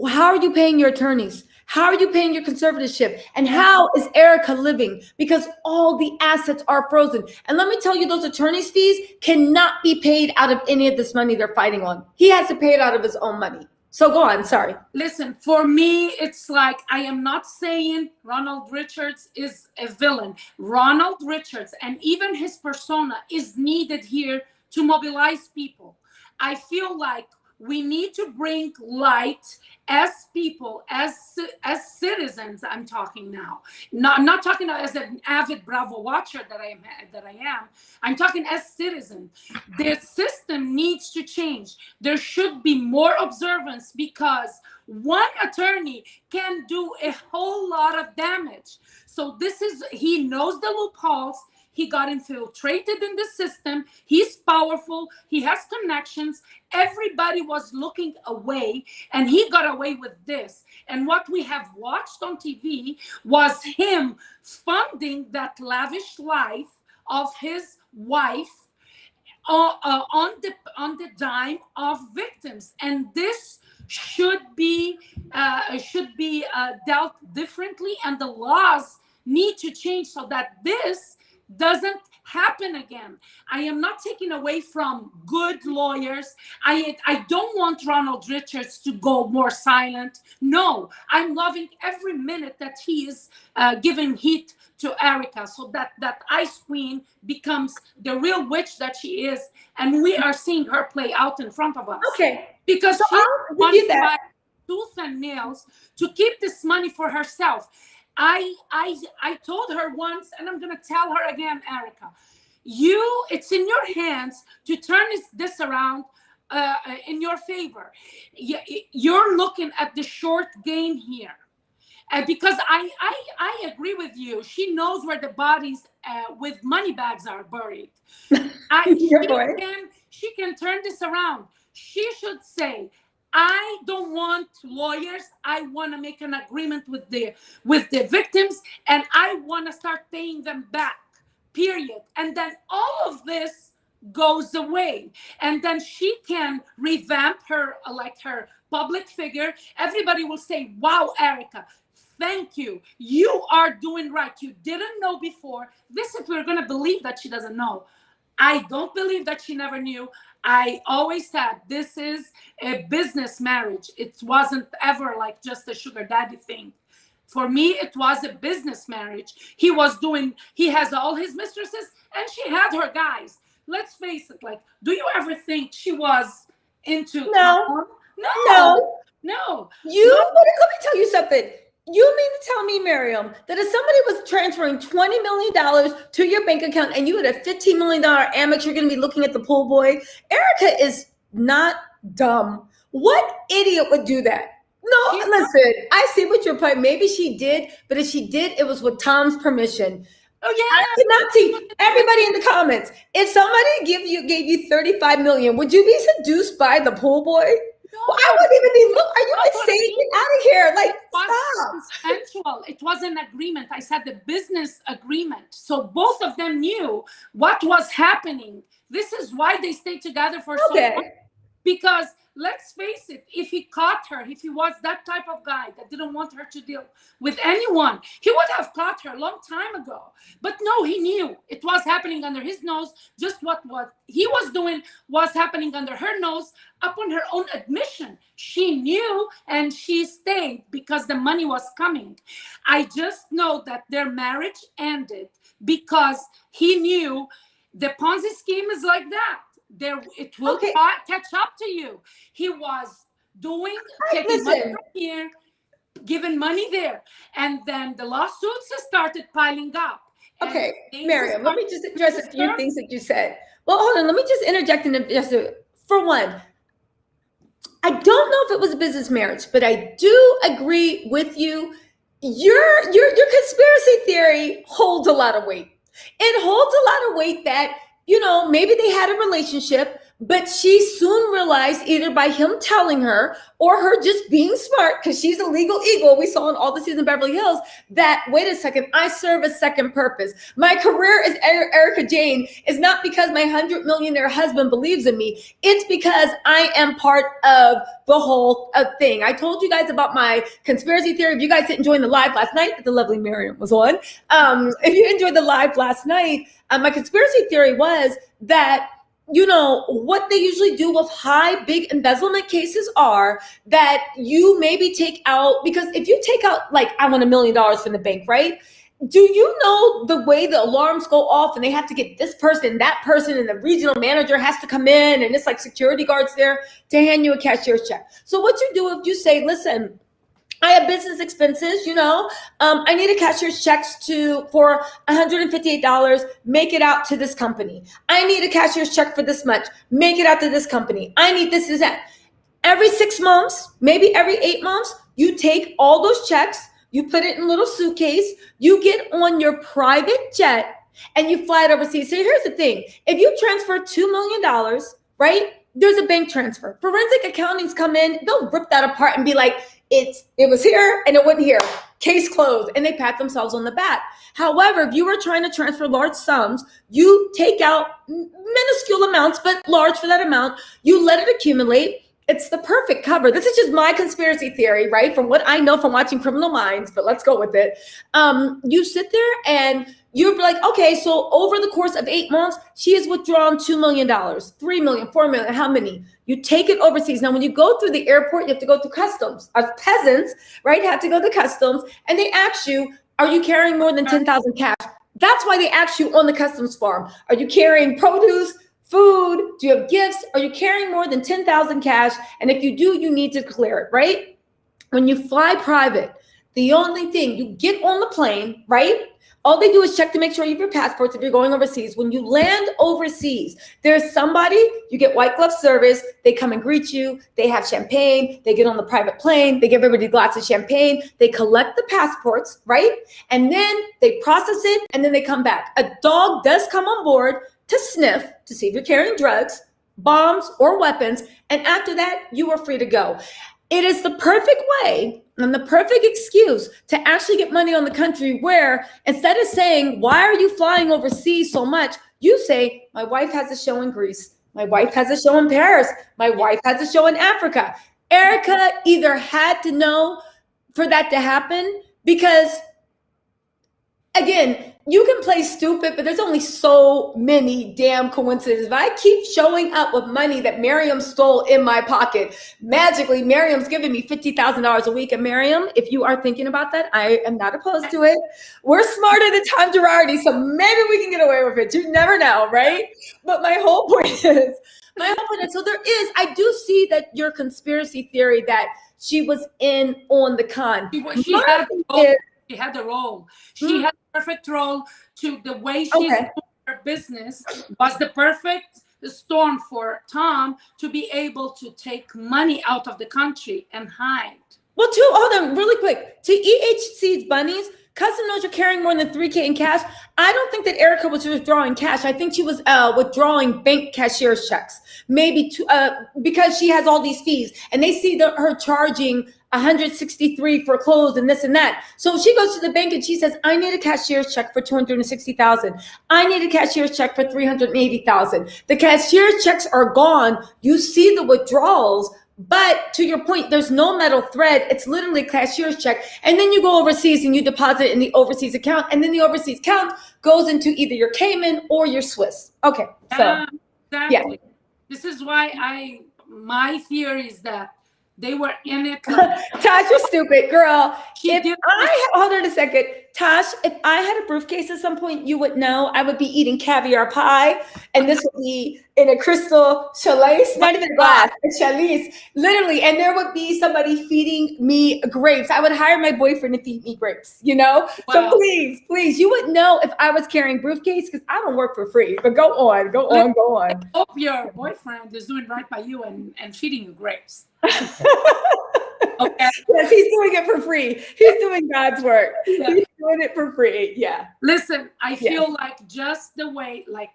How are you paying your attorneys? How are you paying your conservatorship? And how is Erica living? Because all the assets are frozen. And let me tell you, those attorney's fees cannot be paid out of any of this money they're fighting on. He has to pay it out of his own money. So go on, sorry. Listen, for me, it's like, I am not saying Ronald Richards is a villain. Ronald Richards and even his persona is needed here to mobilize people. I feel like we need to bring light as people, as citizens. I'm talking now. I'm not talking as an avid Bravo watcher that I am. I'm talking as citizens. The system needs to change. There should be more observance because one attorney can do a whole lot of damage. So he knows the loopholes. He got infiltrated in the system. He's powerful. He has connections. Everybody was looking away, and he got away with this. And what we have watched on TV was him funding that lavish life of his wife on the dime of victims. And this should be dealt differently, and the laws need to change so that this doesn't happen again. I am not taking away from good lawyers. I don't want Ronald Richards to go more silent. No, I'm loving every minute that he is giving heat to Erica so that Ice Queen becomes the real witch that she is. And we are seeing her play out in front of us. Okay. Because she wants to buy tooth and nails to keep this money for herself. I told her once, and I'm going to tell her again, Erica, it's in your hands to turn this around. in your favor. You're looking at the short game here. Because I agree with you. She knows where the bodies with money bags are buried. She can turn this around. She should say, I don't want lawyers. I want to make an agreement with the victims, and I want to start paying them back. Period. And then all of this goes away, and then she can revamp her her public figure. Everybody will say, wow, Erica, thank you. You are doing right. You didn't know before. This, if we're going to believe that she doesn't know. I don't believe that she never knew. I always said this is a business marriage. It wasn't ever like just a sugar daddy thing. For me, it was a business marriage. He has all his mistresses, and she had her guys. Let's face it, like, do you ever think she was into No. No. Let me tell you something. You mean to tell me, Miriam, that if somebody was transferring $20 million to your bank account and you had a $15 million Amex, you're going to be looking at the pool boy? Erica is not dumb. What idiot would do that? No, listen, I see what you're putting. Maybe she did, but if she did, it was with Tom's permission. Oh yeah. I cannot see everybody in the comments. If somebody gave you $35 million, would you be seduced by the pool boy? No, well, I wouldn't even be. Look, are you insane? Get out of here! Like, stop. Consensual. It was an agreement. I said the business agreement. So both of them knew what was happening. This is why they stayed together for so long. Because let's face it, if he caught her, if he was that type of guy that didn't want her to deal with anyone, he would have caught her a long time ago. But no, he knew it was happening under his nose. Just what he was doing was happening under her nose. Upon her own admission, she knew, and she stayed because the money was coming. I just know that their marriage ended because he knew the Ponzi scheme is like that. It will catch up to you. He was taking money from here, giving money there, and then the lawsuits started piling up. Okay, Miriam, let me just address a few things that you said. Well, hold on, let me just interject for one. I don't know if it was a business marriage, but I do agree with you. Your conspiracy theory holds a lot of weight. It holds a lot of weight that, maybe they had a relationship, but she soon realized, either by him telling her or her just being smart, because she's a legal eagle, we saw in all the season of Beverly Hills, that, wait a second, I serve a second purpose. My career as Erica Jane is not because my 100-millionaire husband believes in me. It's because I am part of the whole thing. I told you guys about my conspiracy theory. If you guys didn't join the live last night, that the lovely Miriam was on. If you enjoyed the live last night, my conspiracy theory was that what they usually do with big embezzlement cases are that you maybe take out, because if you take out, like, I want $1 million from the bank, right? Do you know the way the alarms go off and they have to get this person, that person, and the regional manager has to come in, and it's like security guards there to hand you a cashier's check. So what you do if you say, listen, I have business expenses, I need a cashier's check for $158, make it out to this company. I need a cashier's check for this much, make it out to this company. I need this, that. Every 6 months, maybe every 8 months, you take all those checks, you put it in a little suitcase, you get on your private jet, and you fly it overseas. So here's the thing. If you transfer $2 million, right, there's a bank transfer. Forensic accountings come in, they'll rip that apart and be like, it was here and it wasn't here. Case closed, and they pat themselves on the back. However, if you were trying to transfer large sums, you take out minuscule amounts, but large for that amount. You let it accumulate. It's the perfect cover. This is just my conspiracy theory, right? From what I know from watching Criminal Minds, but let's go with it. You sit there and you're like, okay, so over the course of 8 months, she has withdrawn $2 million, $3 million, $4 million, how many? You take it overseas. Now, when you go through the airport, you have to go through customs. As peasants, right, have to go to customs, and they ask you, are you carrying more than 10,000 cash? That's why they ask you on the customs farm. Are you carrying produce, food? Do you have gifts? Are you carrying more than 10,000 cash? And if you do, you need to clear it, right? When you fly private, the only thing, you get on the plane, right? All they do is check to make sure you have your passports if you're going overseas. When you land overseas, there's somebody, you get white glove service, they come and greet you, they have champagne, they get on the private plane, they give everybody a glass of champagne, they collect the passports, right? And then they process it, and then they come back. A dog does come on board to sniff to see if you're carrying drugs, bombs, or weapons, and after that, you are free to go. It is the perfect way and the perfect excuse to actually get money on the country, where instead of saying, why are you flying overseas so much? You say, my wife has a show in Greece. My wife has a show in Paris. My wife has a show in Africa. Erica either had to know for that to happen, because again, you can play stupid, but there's only so many damn coincidences. If I keep showing up with money that Miriam stole in my pocket, magically, Miriam's giving me $50,000 a week. And Miriam, if you are thinking about that, I am not opposed to it. We're smarter than Tom Girardi, so maybe we can get away with it. You never know, right? But my whole point is, so there is, I do see that your conspiracy theory that she was in on the con. She had the role. She had the perfect role to the way she's doing her business was the perfect storm for Tom to be able to take money out of the country and hide. Well, hold on really quick. To EHC's bunnies, cousin knows you're carrying more than $3K in cash. I don't think that Erica was withdrawing cash. I think she was withdrawing bank cashier's checks, maybe because she has all these fees, and they see her charging $163 for clothes and this and that. So she goes to the bank and she says, I need a cashier's check for $260,000. I need a cashier's check for $380,000. The cashier's checks are gone. You see the withdrawals. But to your point, there's no metal thread. It's literally a cashier's check. And then you go overseas and you deposit in the overseas account. And then the overseas account goes into either your Cayman or your Swiss. Okay. So, exactly. Yeah. This is why my theory is that they were in it. Tosh, you're stupid, girl. Hold on a second. Tosh, if I had a briefcase at some point, you would know I would be eating caviar pie, and this would be in a crystal chalice, not even a glass, a chalice, literally. And there would be somebody feeding me grapes. I would hire my boyfriend to feed me grapes, you know? Wow. So please, you would know if I was carrying briefcase, because I don't work for free. But go on. I hope your boyfriend is doing right by you and feeding you grapes. Okay. Yes, he's doing it for free. He's doing God's work. Yeah. He's doing it for free. Yeah. Listen, I feel like just the way, like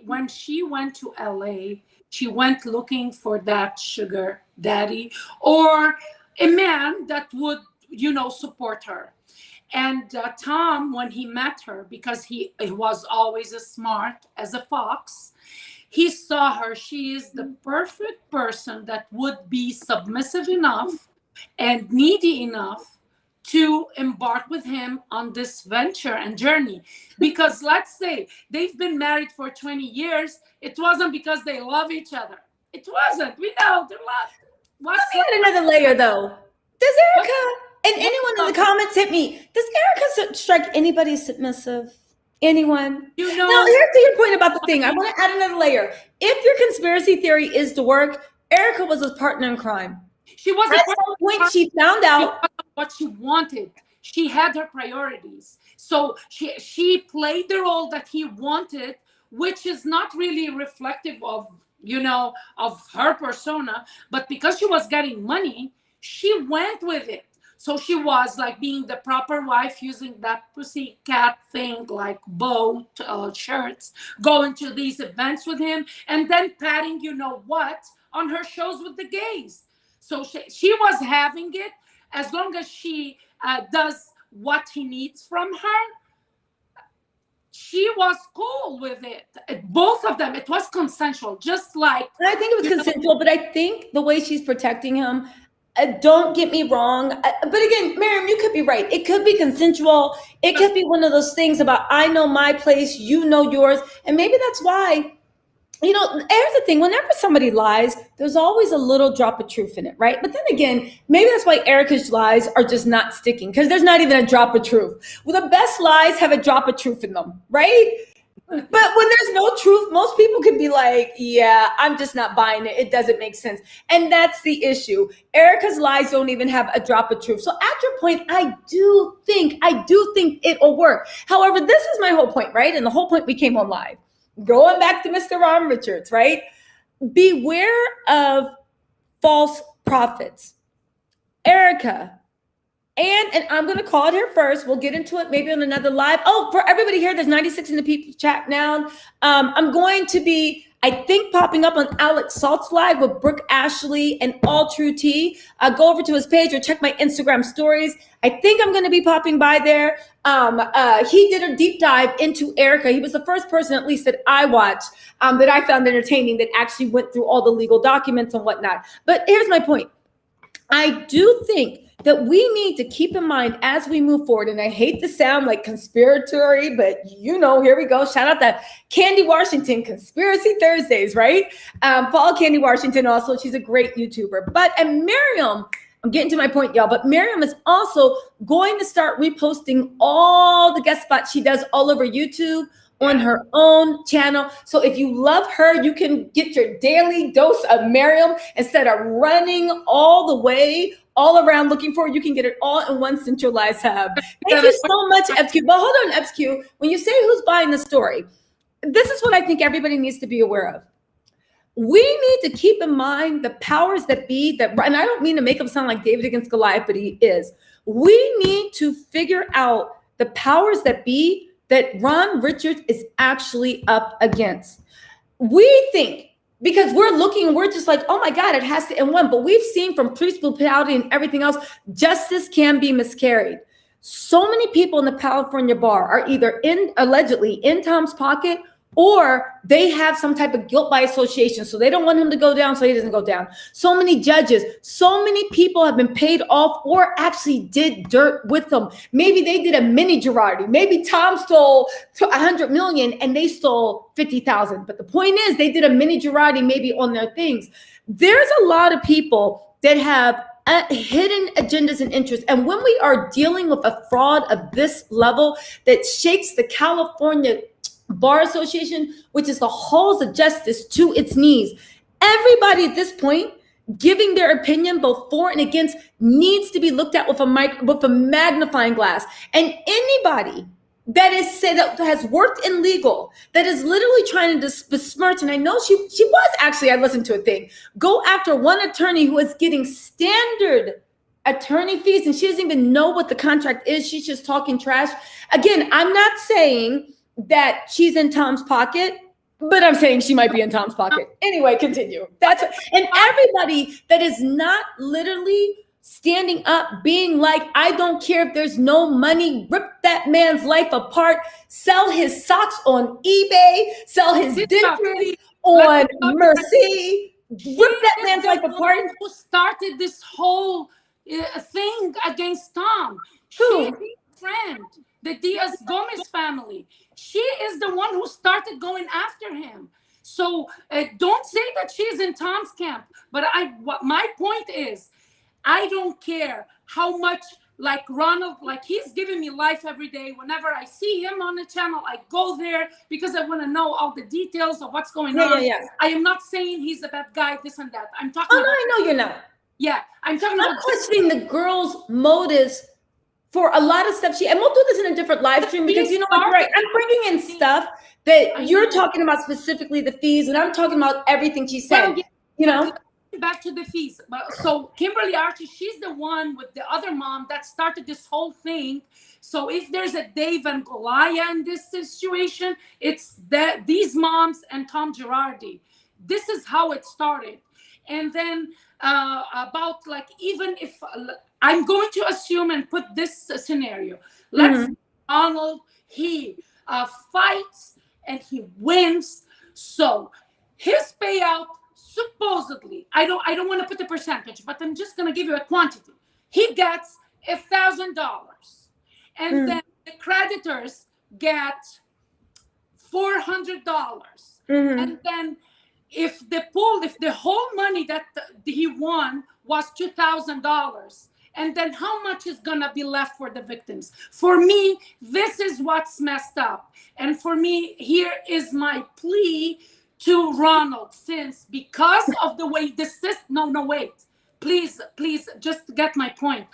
when she went to LA, she went looking for that sugar daddy or a man that would, support her. And Tom, when he met her, because he was always as smart as a fox, he saw her. She is the perfect person that would be submissive enough and needy enough to embark with him on this venture and journey. Because let's say they've been married for 20 years. It wasn't because they love each other. It wasn't. We know they're love. Let me add another layer, though. Does Erica, and anyone in the comments hit me, does Erica strike anybody submissive? Anyone? Now, here's to your point about the thing. I want to add another layer. If your conspiracy theory is to work, Erica was his partner in crime. She was at some point she found out what she wanted. She had her priorities. So she played the role that he wanted, which is not really reflective of her persona, but because she was getting money, she went with it. So she was like being the proper wife, using that pussycat thing like bow shirts, going to these events with him, and then patting on her shows with the gays. So she was having it as long as she does what he needs from her. She was cool with it. Both of them. It was consensual, just like. I think it was consensual, but I think the way she's protecting him. Don't get me wrong. But again, Miriam, you could be right. It could be consensual. It could be one of those things about I know my place, you know yours. And maybe that's why, here's the thing. Whenever somebody lies, there's always a little drop of truth in it, right? But then again, maybe that's why Erica's lies are just not sticking, because there's not even a drop of truth. Well, the best lies have a drop of truth in them, right? But when there's no truth, most people can be like, yeah, I'm just not buying it. It doesn't make sense. And that's the issue. Erica's lies don't even have a drop of truth. So at your point, I do think it will work. However, this is my whole point, right? And the whole point we came on live. Going back to Mr. Ron Richards, right? Beware of false prophets. Erica, and I'm going to call it here first. We'll get into it maybe on another live. Oh, for everybody here, there's 96 in the people chat now. I'm going to be, I think, popping up on Alex Salt's live with Brooke Ashley and All True Tea. Go over to his page or check my Instagram stories. I think I'm going to be popping by there. He did a deep dive into Erica. He was the first person, at least that I watched, that I found entertaining, that actually went through all the legal documents and whatnot. But here's my point. I do think that we need to keep in mind as we move forward, and I hate to sound like conspiratory, but here we go. Shout out to Candy Washington, Conspiracy Thursdays, right? Follow Candy Washington also. She's a great YouTuber. And Miriam, I'm getting to my point, y'all, but Miriam is also going to start reposting all the guest spots she does all over YouTube on her own channel. So if you love her, you can get your daily dose of Miriam instead of running all the way all around looking for it. You can get it all in one centralized hub. Thank you so much, FQ. But hold on, FQ. When you say who's buying the story, this is what I think everybody needs to be aware of. We need to keep in mind the powers that be that, and I don't mean to make him sound like David against Goliath, but he is. We need to figure out the powers that be that Ron Richards is actually up against. We think, because we're looking, we're just like, oh my God, it has to end one. But we've seen from police brutality and everything else, justice can be miscarried. So many people in the California bar are either allegedly in Tom's pocket, or they have some type of guilt by association. So they don't want him to go down, so he doesn't go down. So many judges, so many people have been paid off or actually did dirt with them. Maybe they did a mini Girardi. Maybe Tom stole 100 million and they stole 50,000. But the point is, they did a mini Girardi maybe on their things. There's a lot of people that have hidden agendas and interests. And when we are dealing with a fraud of this level that shakes the California Bar Association, which is the halls of justice, to its knees, everybody at this point giving their opinion both for and against needs to be looked at with a magnifying glass. And anybody that has worked in legal, that is literally trying to besmirch, and I know she was actually, I listened to a thing, go after one attorney who is getting standard attorney fees, and she doesn't even know what the contract is. She's just talking trash. Again, I'm not saying that she's in Tom's pocket, but I'm saying she might be in Tom's pocket. Anyway, continue. And everybody that is not literally standing up, being like, I don't care if there's no money, rip that man's life apart, sell his socks on eBay, sell his dentures on Mercy, rip that man's life apart. Who started this whole thing against Tom? Who? She's a friend, the Diaz Gomez family. She is the one who started going after him. So don't say that she's in Tom's camp. But my point is, I don't care how much, like Ronald, like he's giving me life every day. Whenever I see him on the channel, I go there because I want to know all the details of what's going on. Yeah. I am not saying he's a bad guy, this and that. I'm talking about, I know you're not. Yeah, I'm talking about questioning the girl's motives for a lot of stuff. And we'll do this in a different live stream because you're right. I'm bringing in stuff that you're talking about, specifically the fees, and I'm talking about everything she said. Well, back to the fees. So Kimberly Archie, she's the one with the other mom that started this whole thing. So if there's a Dave and Goliath in this situation, it's these moms and Tom Girardi. This is how it started. And then about like, even if I'm going to assume and put this scenario. Let's Arnold, he fights and he wins. So his payout, supposedly, I don't want to put the percentage, but I'm just going to give you a quantity. He gets $1,000, and then the creditors get $400, and then if the whole money that he won was $2,000. and then how much is gonna be left for the victims? For me, this is what's messed up. And for me, here is my plea to Ronald, since because of the way the system, no, wait, please, just get my point.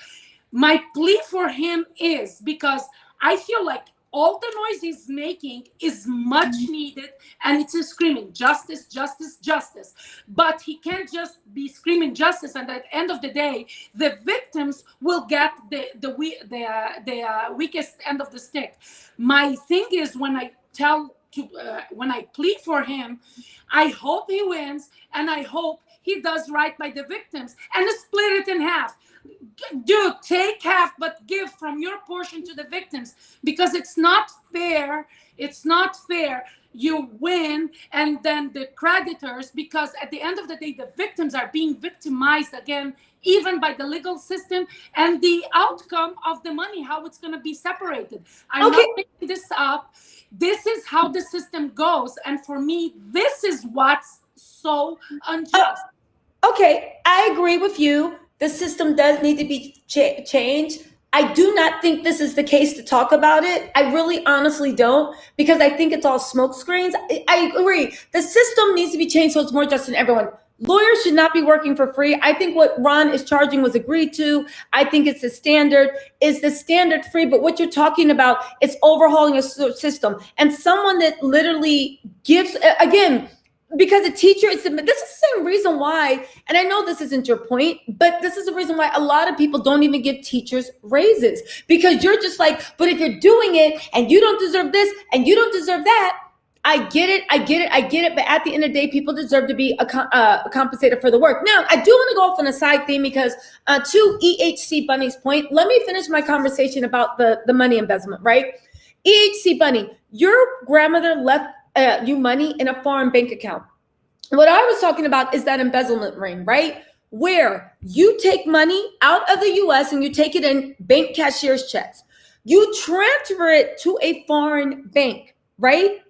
My plea for him is because I feel like all the noise he's making is much needed, and it's screaming justice, justice, justice. But he can't just be screaming justice, and at the end of the day, the victims will get the weakest end of the stick. My thing is, when I plead for him, I hope he wins, and I hope he does right by the victims and split it in half. Dude, take half, but give from your portion to the victims, because it's not fair. It's not fair. You win, and then the creditors, because at the end of the day, the victims are being victimized again, even by the legal system, and the outcome of the money, how it's going to be separated. I'm not making this up. This is how the system goes. And for me, this is what's so unjust. Okay, I agree with you. The system does need to be changed. I do not think this is the case to talk about it. I really honestly don't, because I think it's all smoke screens. I agree. The system needs to be changed so it's more just in everyone. Lawyers should not be working for free. I think what Ron is charging was agreed to. I think it's the standard. Is the standard free? But what you're talking about is overhauling a system. And someone that literally gives, again, because a teacher, this is the same reason why, and I know this isn't your point, but this is the reason why a lot of people don't even give teachers raises, because you're just like, but if you're doing it and you don't deserve this and you don't deserve that, I get it. But at the end of the day, people deserve to be compensated for the work. Now, I do want to go off on a side theme, because to EHC Bunny's point, let me finish my conversation about the money embezzlement, right? EHC Bunny, your grandmother left you money in a foreign bank account. What I was talking about is that embezzlement ring, right? Where you take money out of the US and you take it in bank cashier's checks. You transfer it to a foreign bank, right?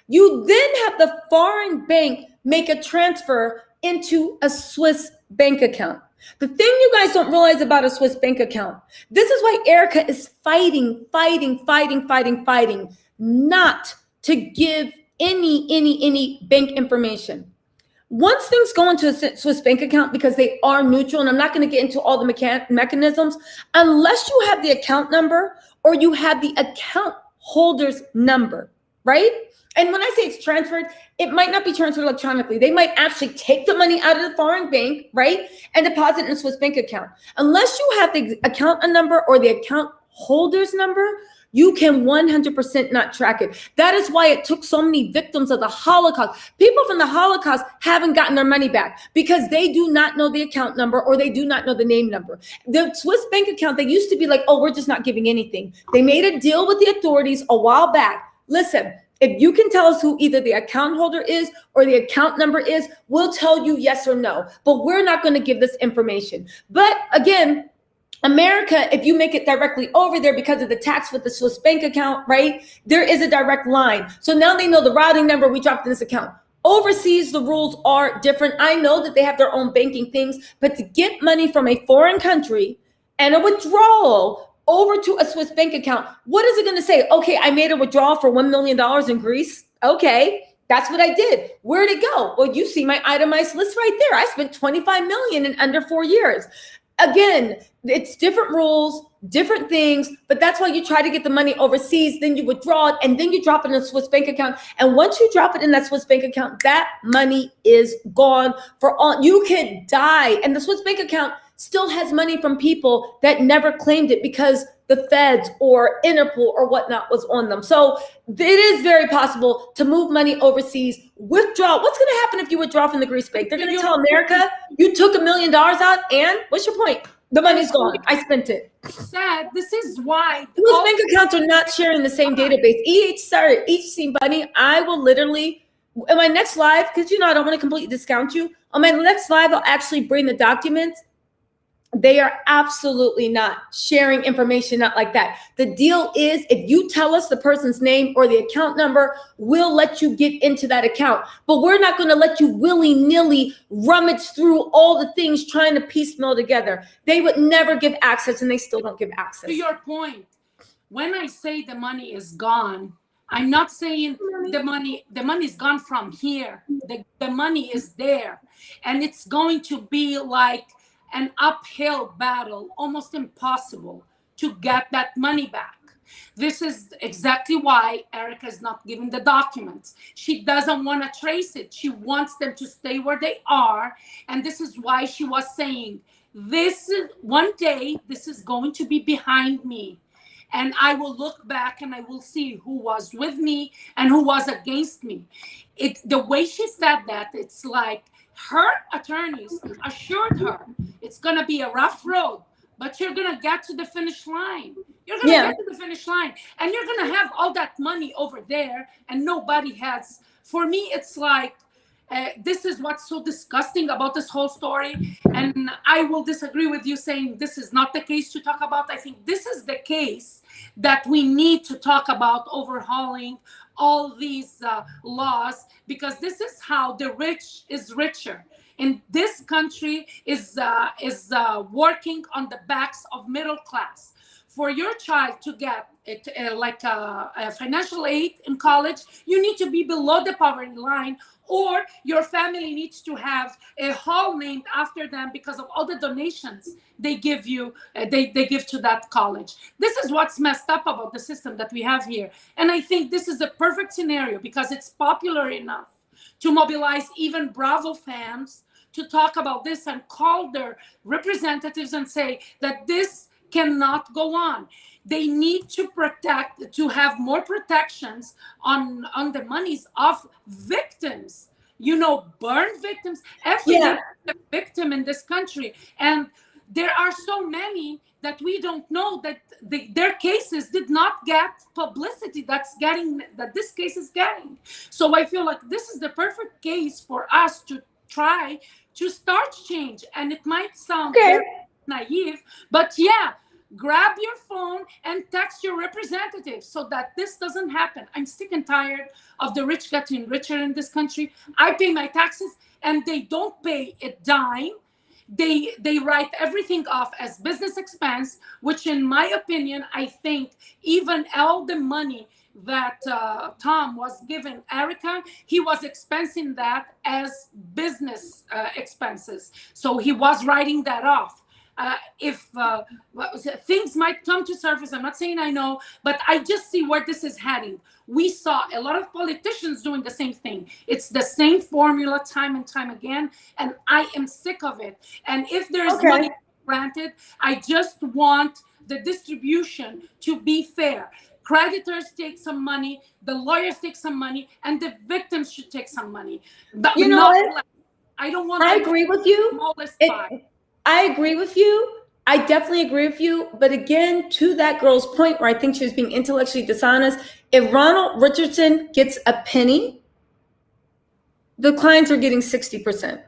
You then have the foreign bank make a transfer into a Swiss bank account. The thing you guys don't realize about a Swiss bank account, this is why Erica is fighting not to give any bank information. Once things go into a Swiss bank account, because they are neutral, and I'm not going to get into all the mechanisms, unless you have the account number or you have the account holder's number, right? And when I say it's transferred, it might not be transferred electronically. They might actually take the money out of the foreign bank, right, and deposit in a Swiss bank account. Unless you have the account number or the account holder's number, you can 100% not track it. That is why it took so many victims of the Holocaust. People from the Holocaust haven't gotten their money back because they do not know the account number or they do not know the name number. The Swiss bank account, they used to be like, oh, we're just not giving anything. They made a deal with the authorities a while back. Listen, if you can tell us who either the account holder is or the account number is, we'll tell you yes or no. But we're not going to give this information. But again, America, if you make it directly over there because of the tax with the Swiss bank account, right, there is a direct line. So now they know the routing number we dropped in this account. Overseas, the rules are different. I know that they have their own banking things, but to get money from a foreign country and a withdrawal over to a Swiss bank account, what is it going to say? Okay, I made a withdrawal for $1 million in Greece. Okay, that's what I did. Where'd it go? Well, you see my itemized list right there. I spent $25 million in under 4 years. Again, it's different rules, different things, but that's why you try to get the money overseas, then you withdraw it, and then you drop it in a Swiss bank account. And once you drop it in that Swiss bank account, that money is gone for all. You could die. And the Swiss bank account still has money from people that never claimed it because the feds or Interpol or whatnot was on them. So it is very possible to move money overseas, withdraw. What's going to happen if you withdraw from the Greece bank? They're going to tell America you took $1 million out, and what's your point? The money's gone. I spent it. Sad. This is why those bank accounts are not sharing the same database. EHC Bunny, I will literally, in my next live, because I don't want to completely discount you. On my next live, I'll actually bring the documents They are absolutely not sharing information, not like that. The deal is, if you tell us the person's name or the account number, we'll let you get into that account. But we're not going to let you willy-nilly rummage through all the things trying to piecemeal together. They would never give access, and they still don't give access. To your point, when I say the money is gone, I'm not saying the money is gone from here. The money is there, and it's going to be like an uphill battle, almost impossible to get that money back. This is exactly why Erica is not giving the documents. She doesn't want to trace it. She wants them to stay where they are. And this is why she was saying, this is one day, this is going to be behind me. And I will look back and I will see who was with me and who was against me. The way she said that, it's like her attorneys assured her it's going to be a rough road, but you're going to get to the finish line. You're going to get to the finish line, and you're going to have all that money over there, and nobody has. For me, it's like, this is what's so disgusting about this whole story. And I will disagree with you saying this is not the case to talk about. I think this is the case that we need to talk about, overhauling all these laws, because this is how the rich is richer. In this country is working on the backs of middle class. For your child to get it, like a financial aid in college, you need to be below the poverty line, or your family needs to have a hall named after them because of all the donations they give you, they give to that college. This is what's messed up about the system that we have here. And I think this is a perfect scenario because it's popular enough to mobilize even Bravo fans to talk about this and call their representatives and say that this cannot go on. They need to have more protections on the monies of victims. You know, burn victims. Every day a victim in this country, and there are so many that we don't know that their cases did not get publicity that this case is getting. So I feel like this is the perfect case for us to try to start change. And it might sound very naive, but grab your phone and text your representative so that this doesn't happen. I'm sick and tired of the rich getting richer in this country. I pay my taxes and they don't pay a dime. They write everything off as business expense, which in my opinion, I think even all the money that Tom was giving Erica, he was expensing that as business expenses. So he was writing that off. If things might come to surface, I'm not saying I know, but I just see where this is heading. We saw a lot of politicians doing the same thing. It's the same formula time and time again, and I am sick of it. And if there's money granted, I just want the distribution to be fair. Creditors take some money, the lawyers take some money, and the victims should take some money. But you know what? I don't want. I agree with you. I agree with you. I definitely agree with you. But again, to that girl's point where I think she was being intellectually dishonest, if Ronald Richardson gets a penny, the clients are getting 60%.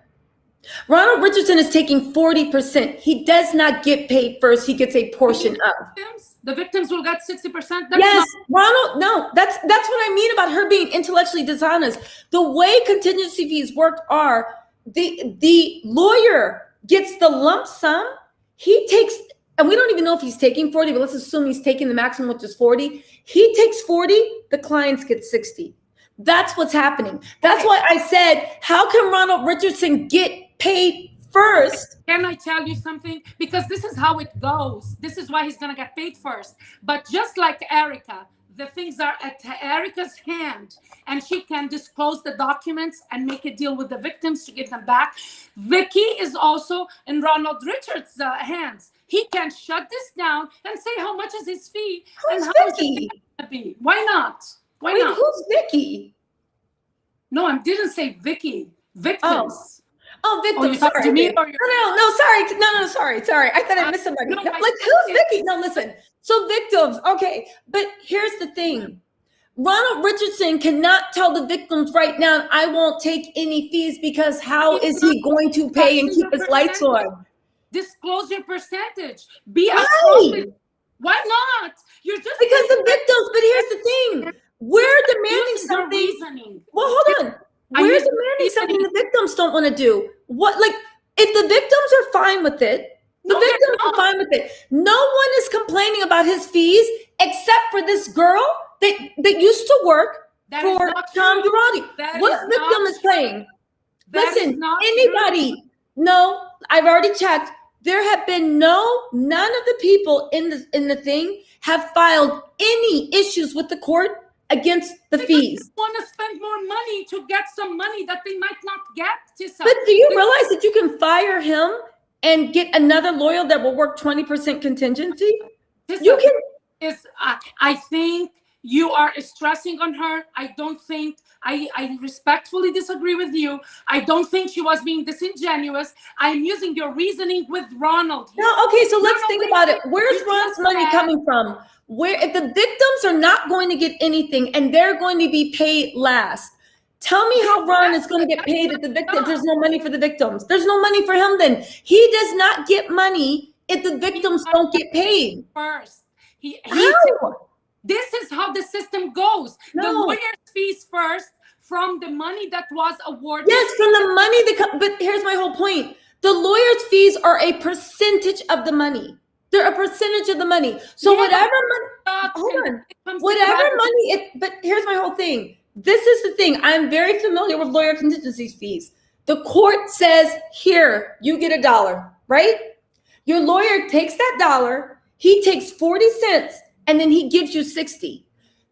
Ronald Richardson is taking 40%. He does not get paid first. He gets a portion of. The victims will get 60%? Yes, Ronald, no, that's what I mean about her being intellectually dishonest. The way contingency fees work are the lawyer gets the lump sum. He takes, and we don't even know if he's taking 40, but let's assume he's taking the maximum, which is 40. He takes 40, the clients get 60. That's what's happening. That's why I said, how can Ronald Richardson get paid first? Can I tell you something? Because this is how it goes. This is why he's going to get paid first. But just like Erica, the things are at Erica's hand, and she can disclose the documents and make a deal with the victims to get them back. Vicky is also in Ronald Richards' hands. He can shut this down and say how much is his fee and how much is it going to be. Why not? Why not? Who's Vicky? No, I didn't say Vicky. Victims. Oh, victims. Oh, sorry. To me or No, sorry. I thought I missed somebody. Who's Vicky? No, listen. So victims, okay. But here's the thing. Ronald Richardson cannot tell the victims right now, I won't take any fees, because how is he going to pay and keep his lights on? Disclose your percentage. Be Why? upfront. Why not? You're just Because the victims, but here's the thing. We're demanding using your something. reasoning. Well, hold on. I'm We're using demanding something reasoning. the victims don't want to do. What, like, if the victims are fine with it, the No, they're victims are not. fine with it. No one is complaining about his fees except for this girl that used to work That for is not Tom true. Durrani. That What is victim not is paying? That is Listen, not anybody. true. No, I've already checked. There have been none of the people in the thing have filed any issues with the court against the They fees. just want to spend more money to get some money that they might not get. Tissa. But do you realize that you can fire him and get another lawyer that will work 20% contingency? Tissa, You can. I think you are stressing on her. I don't think, I respectfully disagree with you. I don't think she was being disingenuous. I'm using your reasoning with Ronald here. No, okay, so let's Ronald, think about it. Where's you Ron's just money said- coming from? Where, if the victims are not going to get anything and they're going to be paid last, tell me how Ron is going to get paid if the victims, there's no money for the victims. There's no money for him then. He does not get money if the victims don't get paid. First, How? this is how the system goes. The No. lawyer's fees first from the money that was awarded. Yes, from the money that but here's my whole point. The lawyer's fees are a percentage of the money. They're a percentage of the money. So Yeah, whatever money, hold on. Whatever money, but here's my whole thing. This is the thing. I'm very familiar with lawyer contingency fees. The court says, here, you get $1, right? Your lawyer takes that $1, he takes 40 cents, and then he gives you 60.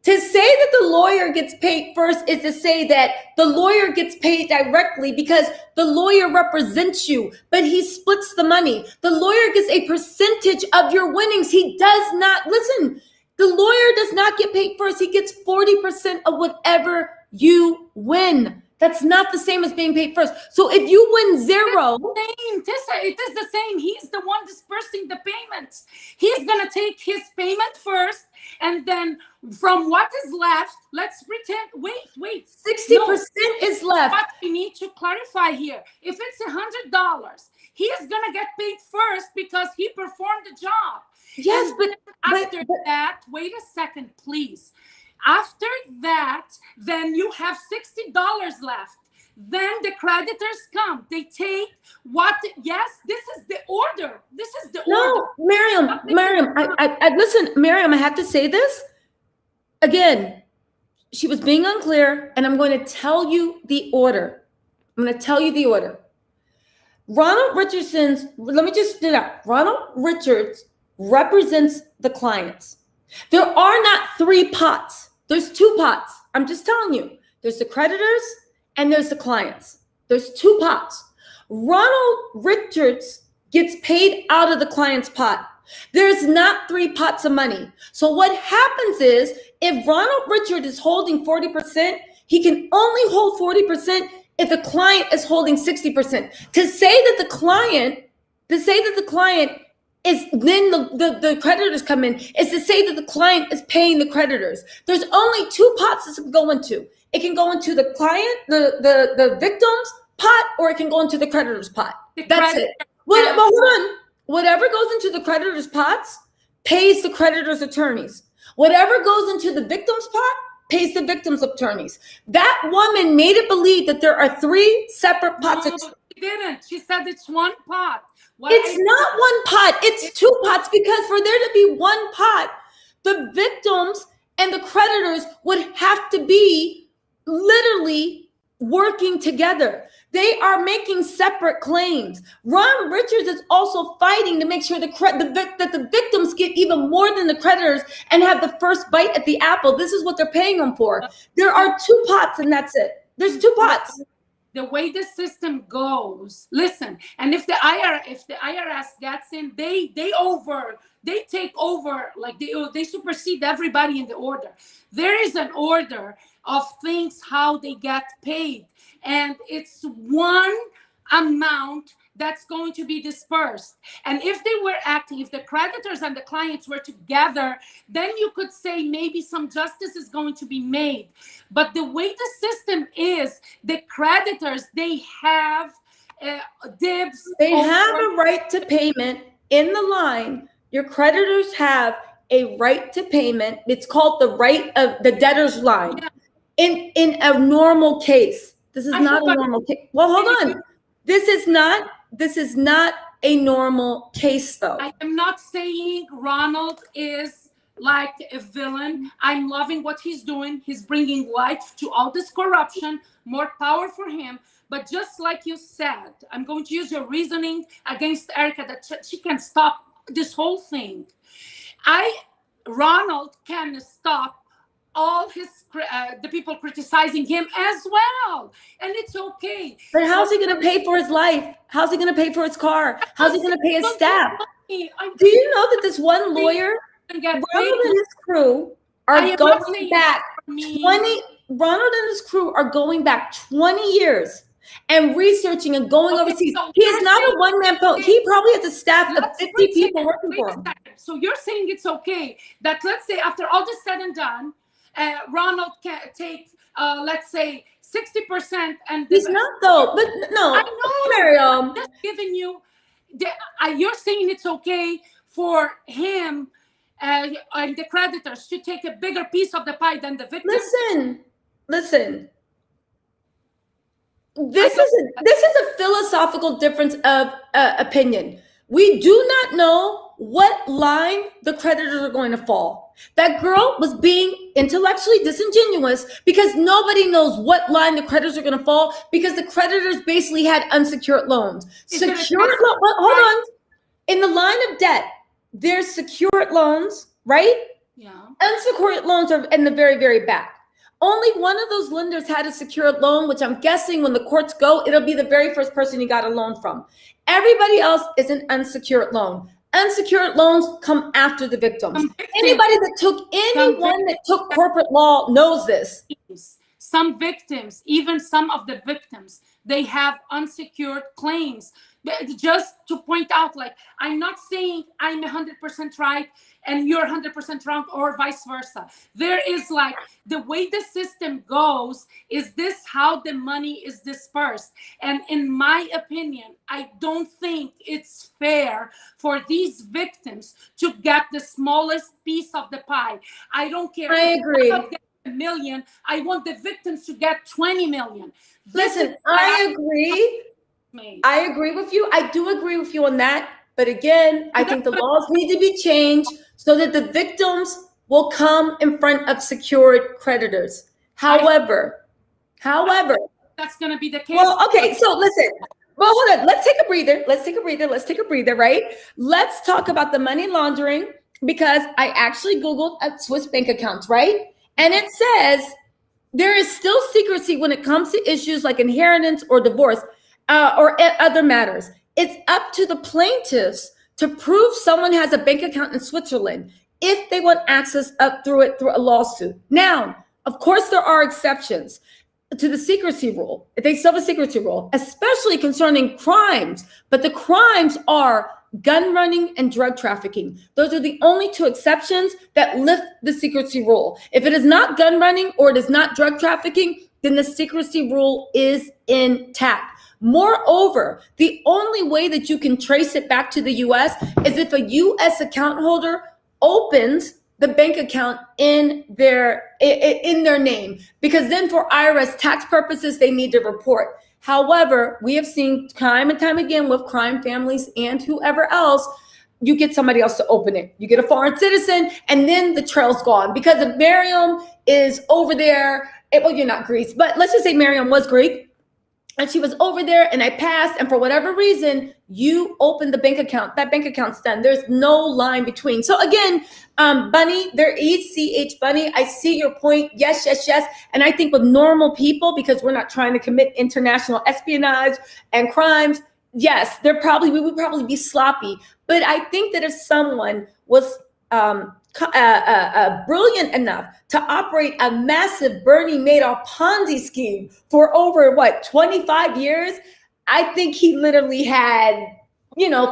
To say that the lawyer gets paid first is to say that the lawyer gets paid directly because the lawyer represents you, but he splits the money. The lawyer gets a percentage of your winnings. He does not, listen, the lawyer does not get paid first. He gets 40% of whatever you win. That's not the same as being paid first. So if you win zero. Same, Tissa, it is the same. He's the one dispersing the payments. He's going to take his payment first, and then from what is left, let's pretend, wait. 60% is left. What we need to clarify here, if it's $100, he is going to get paid first because he performed the job. Yes, And but after that, wait a second, please. After that, then you have $60 left. Then the creditors come. They take what? Yes, this is the order. This is the order. No, Miriam, I listen, Miriam, I have to say this again. She was being unclear, and I'm going to tell you the order. I'm going to tell you the order. Ronald Richardson's, let me just spit out. Ronald Richards represents the clients. There are not 3 pots. There's 2 pots. I'm just telling you. There's the creditors and there's the clients. There's 2 pots. Ronald Richards gets paid out of the client's pot. There's not 3 pots of money. So what happens is if Ronald Richards is holding 40%, he can only hold 40% if the client is holding 60%. To say that the client is then the creditors come in is to say that the client is paying the creditors. There's only 2 pots this can go into. It can go into the client, the victim's pot, or it can go into the creditor's pot. That's it. Well, hold on. Whatever goes into the creditor's pots pays the creditor's attorneys. Whatever goes into the victim's pot pays the victim's attorneys. That woman made it believe that there are 3 separate pots. No, she didn't. She said it's 1 pot. It's not 1 pot. It's 2 pots, because for there to be 1 pot, the victims and the creditors would have to be literally working together. They are making separate claims. Ron Richards is also fighting to make sure that the victims get even more than the creditors and have the first bite at the apple. This is what they're paying them for. There are 2 pots, and that's it. There's 2 pots. The way the system goes, listen, and if the IRS gets in, they take over, like they supersede everybody in the order. There is an order of things how they get paid, and it's one amount that's going to be dispersed. And if they were acting, if the creditors and the clients were together, then you could say maybe some justice is going to be made. But the way the system is, the creditors, they have dibs. They have over. a right to payment in the line. Your creditors have a right to payment. It's called the right of the debtor's line. Yeah. In a normal case, this is not a normal case. Well, hold on. This is not a normal case, though. I am not saying Ronald is like a villain. I'm loving what he's doing. He's bringing light to all this corruption, more power for him. But just like you said, I'm going to use your reasoning against Erica that she can stop this whole thing. Ronald can stop all the people criticizing him as well, and it's okay. But how's he going to pay for his life? How's he going to pay for his car? How's he going to pay his staff? Do you know that this one lawyer, Ronald and his crew, are going back 20? Ronald and his crew are going back 20 years and researching and going overseas. So he is not a one-man post. He probably has a staff of 50 people working for him. So you're saying it's okay that, let's say, after all this said and done, Ronald can take, let's say, 60%, and he's not though. But no, I know. Miriam, I'm just giving you. You're saying it's okay for him and the creditors to take a bigger piece of the pie than the victim. Listen. This is a philosophical difference of opinion. We do not know what line the creditors are going to fall. That girl was being intellectually disingenuous because nobody knows what line the creditors are going to fall, because the creditors basically had unsecured loans. Hold on. In the line of debt, there's secured loans, right? Yeah. Unsecured loans are in the very, very back. Only one of those lenders had a secured loan, which I'm guessing when the courts go, it'll be the very first person he got a loan from. Everybody else is an unsecured loan. Unsecured loans come after the victims. Anyone that took corporate law knows this. Some victims, even some of the victims, they have unsecured claims. Just to point out, like, I'm not saying I'm 100% right and you're 100% wrong, or vice versa. There is, like, the way the system goes, is this how the money is dispersed? And in my opinion, I don't think it's fair for these victims to get the smallest piece of the pie. I don't care. I agree. $1 million, I want the victims to get 20 million. Listen, I agree. I agree with you. I do agree with you on that. But again, I think the laws need to be changed so that the victims will come in front of secured creditors. However, that's going to be the case. Well, okay. So listen. Well, hold on. Let's take a breather. Right? Let's talk about the money laundering, because I actually Googled Swiss bank accounts, right? And it says there is still secrecy when it comes to issues like inheritance or divorce. Or other matters. It's up to the plaintiffs to prove someone has a bank account in Switzerland if they want access through a lawsuit. Now, of course, there are exceptions to the secrecy rule. They still have a secrecy rule, especially concerning crimes. But the crimes are gun running and drug trafficking. Those are the only two exceptions that lift the secrecy rule. If it is not gun running or it is not drug trafficking, then the secrecy rule is intact. Moreover, the only way that you can trace it back to the U.S. is if a U.S. account holder opens the bank account in their name, because then for IRS tax purposes, they need to report. However, we have seen time and time again with crime families and whoever else, you get somebody else to open it. You get a foreign citizen, and then the trail's gone. Because if Miriam is over there, well, you're not Greece, but let's just say Miriam was Greek, and she was over there and I passed, and for whatever reason, you opened the bank account. That bank account's done. There's no line between. So again, Bunny, there is CH Bunny. I see your point. Yes. And I think with normal people, because we're not trying to commit international espionage and crimes, yes, we would probably be sloppy. But I think that if someone was brilliant enough to operate a massive Bernie Madoff Ponzi scheme for over 25 years, I think he literally had,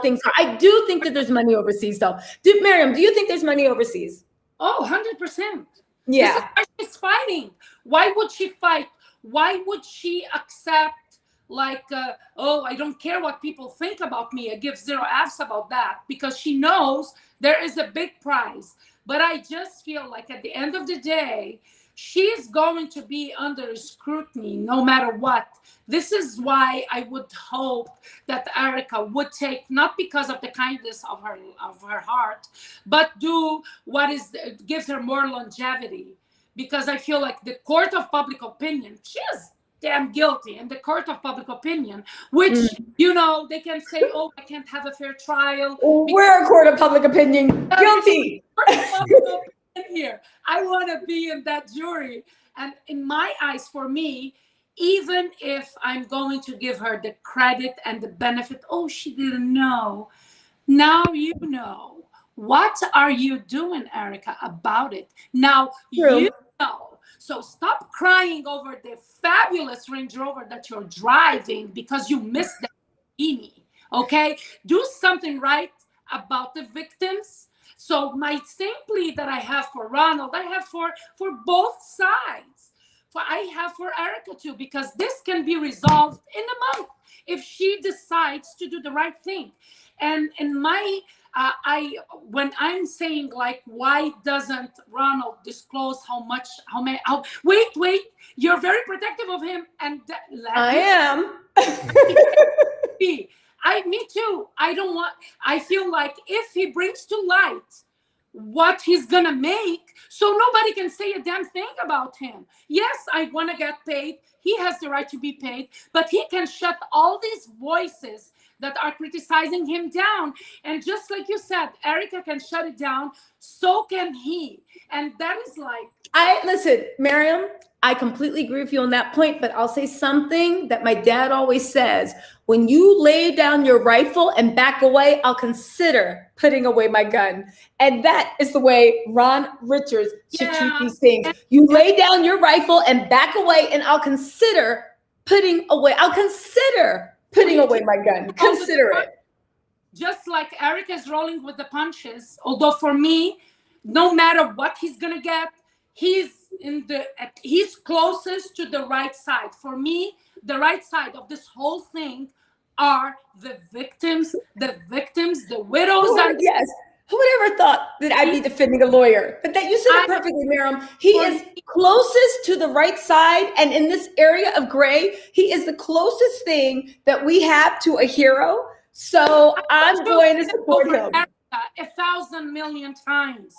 things. I do think that there's money overseas, though. Miriam, do you think there's money overseas? Oh, 100%. Yeah. She's fighting. Why would she fight? Why would she accept like, oh, I don't care what people think about me. I give zero F's about that, because she knows there is a big prize. But I just feel like at the end of the day, she's going to be under scrutiny no matter what. This is why I would hope that Erica would take, not because of the kindness of her heart, but do what is gives her more longevity. Because I feel like the court of public opinion, she is damn guilty in the court of public opinion, which you know, they can say, oh, I can't have a fair trial. We're a court of public opinion. Guilty. Here, I want to be in that jury. And in my eyes, for me, even if I'm going to give her the credit and the benefit, oh, she didn't know. Now you know. What are you doing, Erica, about it? Now you know. So stop crying over the fabulous Range Rover that you're driving because you missed that bikini. Okay? Do something right about the victims. So my same plea that I have for Ronald, I have for both sides. I have for Erica too, because this can be resolved in a month if she decides to do the right thing. And in my, when I'm saying like, why doesn't Ronald disclose wait, you're very protective of him. And I am. Me too. I feel like if he brings to light what he's gonna make, so nobody can say a damn thing about him. Yes, I want to get paid. He has the right to be paid, but he can shut all these voices that are criticizing him down. And just like you said, Erica can shut it down, so can he. And that is like, listen, Miriam, I completely agree with you on that point, but I'll say something that my dad always says. When you lay down your rifle and back away, I'll consider putting away my gun. And that is the way Ron Richards should treat these things. You lay down your rifle and back away, and I'll consider putting away. I'll consider putting away my gun. Consider it. Just like Eric is rolling with the punches, although for me, no matter what he's gonna get, he's closest to the right side. For me, the right side of this whole thing are the victims, the widows. Yes. Who would ever thought that I'd be defending a lawyer? But that you said it perfectly, Miriam. He is closest to the right side. And in this area of gray, he is the closest thing that we have to a hero. So I'm going to support him. 1,000 million times.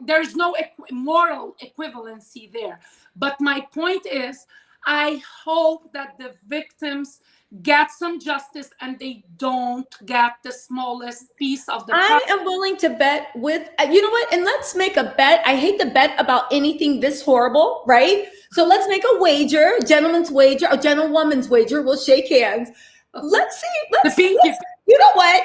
There's no moral equivalency there. But my point is, I hope that the victims get some justice and they don't get the smallest piece of the I am willing to bet with, you know what? And let's make a bet. I hate to bet about anything this horrible, right? So let's make a wager, gentleman's wager, a gentlewoman's wager. We'll shake hands. Let's see. You know what?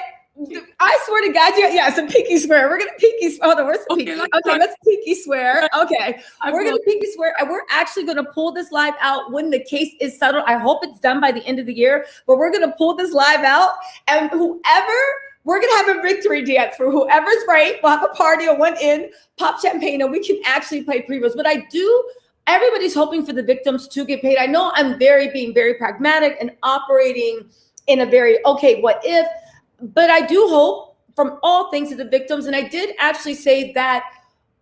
I swear to God, yeah, it's a pinky swear. We're gonna pinky swear. Hold on, where's the pinky? Okay, let's pinky swear. Okay, we're gonna pinky swear, and we're actually gonna pull this live out when the case is settled. I hope it's done by the end of the year, but we're gonna pull this live out, and we're gonna have a victory dance for whoever's right. We'll have a party on one end, pop champagne, and we can actually play previews. But everybody's hoping for the victims to get paid. I know I'm being very pragmatic and operating in a very, okay, what if? But I do hope from all things to the victims. And I did actually say that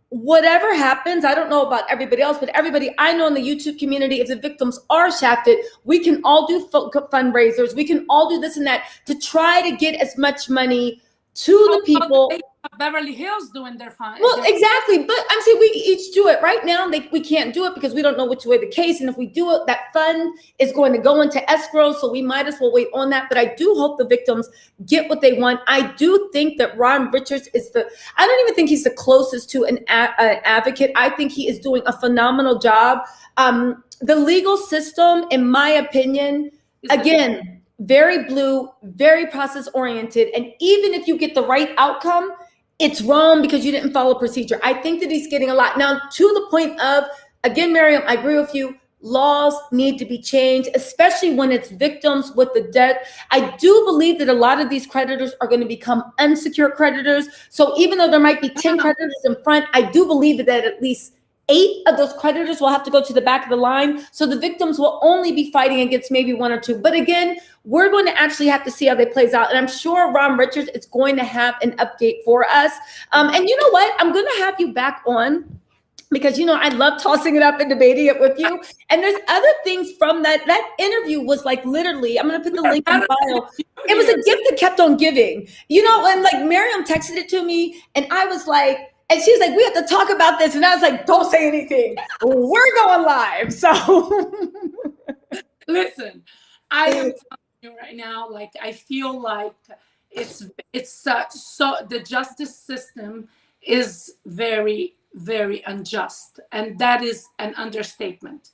whatever happens, I don't know about everybody else, but everybody I know in the YouTube community, if the victims are shafted, we can all do fundraisers. We can all do this and that to try to get as much money to the people. Beverly Hills doing their fund. Well, exactly. But I'm saying we each do it right now. We can't do it because we don't know which way the case. And if we do it, that fund is going to go into escrow. So we might as well wait on that. But I do hope the victims get what they want. I do think that Ron Richards I don't even think he's the closest to an advocate. I think he is doing a phenomenal job. The legal system, in my opinion, again, very blue, very process oriented. And even if you get the right outcome, it's wrong because you didn't follow procedure. I think that he's getting a lot. Now, to the point of, again, Miriam, I agree with you. Laws need to be changed, especially when it's victims with the debt. I do believe that a lot of these creditors are going to become unsecured creditors. So even though there might be 10 creditors in front, I do believe that at least 8 of those creditors will have to go to the back of the line. So the victims will only be fighting against maybe 1 or 2. But again, we're going to actually have to see how that plays out. And I'm sure Ron Richards is going to have an update for us. And you know what? I'm going to have you back on, because, you know, I love tossing it up and debating it with you. And there's other things from that. That interview was like, literally, I'm going to put the link in the bio. It was a gift that kept on giving. You know, and like Miriam texted it to me, and I was like, and she was like, we have to talk about this. And I was like, don't say anything. We're going live. So listen, I am telling you right now, like, I feel like it's so the justice system is very, very unjust, and that is an understatement.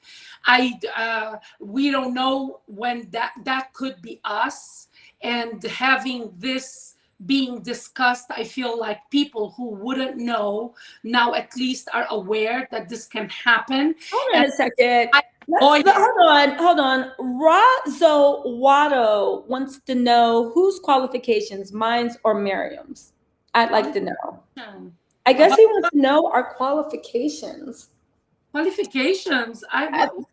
We don't know when that could be us, and having this being discussed, I feel like people who wouldn't know now at least are aware that this can happen. Hold on a second. Hold on. Razo Watto wants to know whose qualifications, mine's or Miriam's. I'd like to know. I guess he wants to know our qualifications. Qualifications.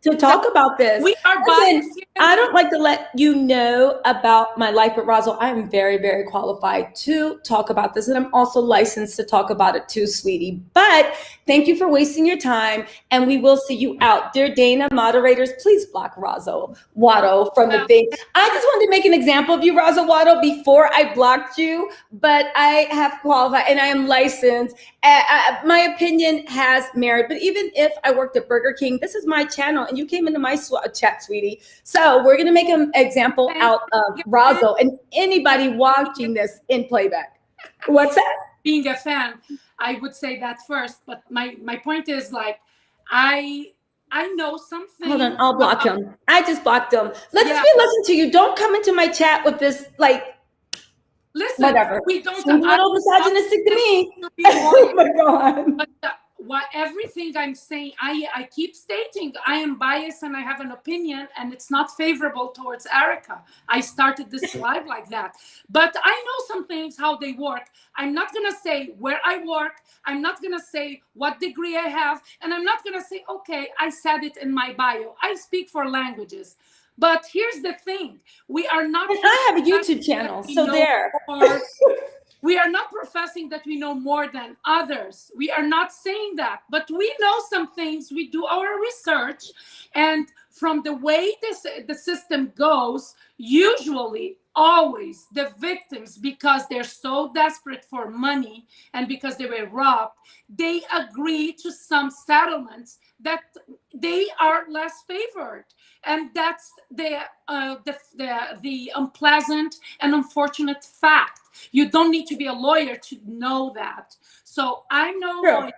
To talk about this. We are biased. I don't like to let you know about my life with Razo. I am very, very qualified to talk about this. And I'm also licensed to talk about it too, sweetie. But thank you for wasting your time. And we will see you out. Dear Dana, moderators, please block Razo Watto from the thing. I just wanted to make an example of you, Razo Watto, before I blocked you. But I have qualified and I am licensed. My opinion has merit. But even if I worked at Burger King, this is my channel, and you came into my chat, sweetie. So we're gonna make an example out of Razo and anybody watching this in playback. What's that? Being a fan, I would say that first. But my point is, like, I know something. Hold on, I'll block him. I just blocked him. Let's just listen to you. Don't come into my chat with this, like. Listen, whatever. We don't. Seems a little misogynistic to me. Oh my God. But everything I'm saying, I keep stating I am biased and I have an opinion, and it's not favorable towards Erica. I started this live like that. But I know some things, how they work. I'm not going to say where I work. I'm not going to say what degree I have. And I'm not going to say, okay, I said it in my bio. I speak 4 languages. But here's the thing. We are not. And I have a YouTube channel, so there. We are not professing that we know more than others. We are not saying that, but we know some things. We do our research, and from the way the system goes, usually, always, the victims, because they're so desperate for money and because they were robbed, they agree to some settlements that they are less favored. And that's the unpleasant and unfortunate fact. You don't need to be a lawyer to know that. So I'm no lawyer,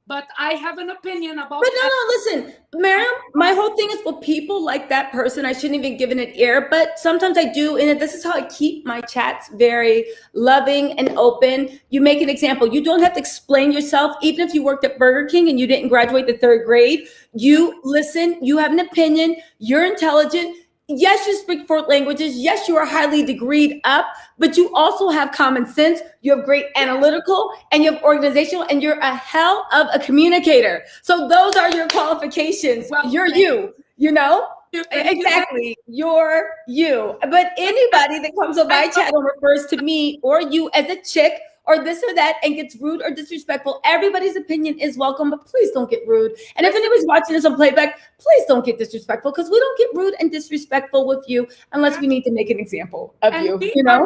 but I have an opinion about. But no, listen, Miriam, my whole thing is for people like that person, I shouldn't even give it an ear, but sometimes I do. And this is how I keep my chats very loving and open. You make an example. You don't have to explain yourself. Even if you worked at Burger King and you didn't graduate the 3rd grade, you listen, you have an opinion, you're intelligent. Yes, you speak 4 languages. Yes, you are highly degreed up, but you also have common sense. You have great analytical, and you have organizational, and you're a hell of a communicator. So those are your qualifications. Well, you're you know? Exactly. You're you. But anybody that comes on my channel refers to me or you as a chick or this or that and gets rude or disrespectful, everybody's opinion is welcome, but please don't get rude. And if anybody's watching this on playback, please don't get disrespectful, because we don't get rude and disrespectful with you unless we need to make an example of you, you know?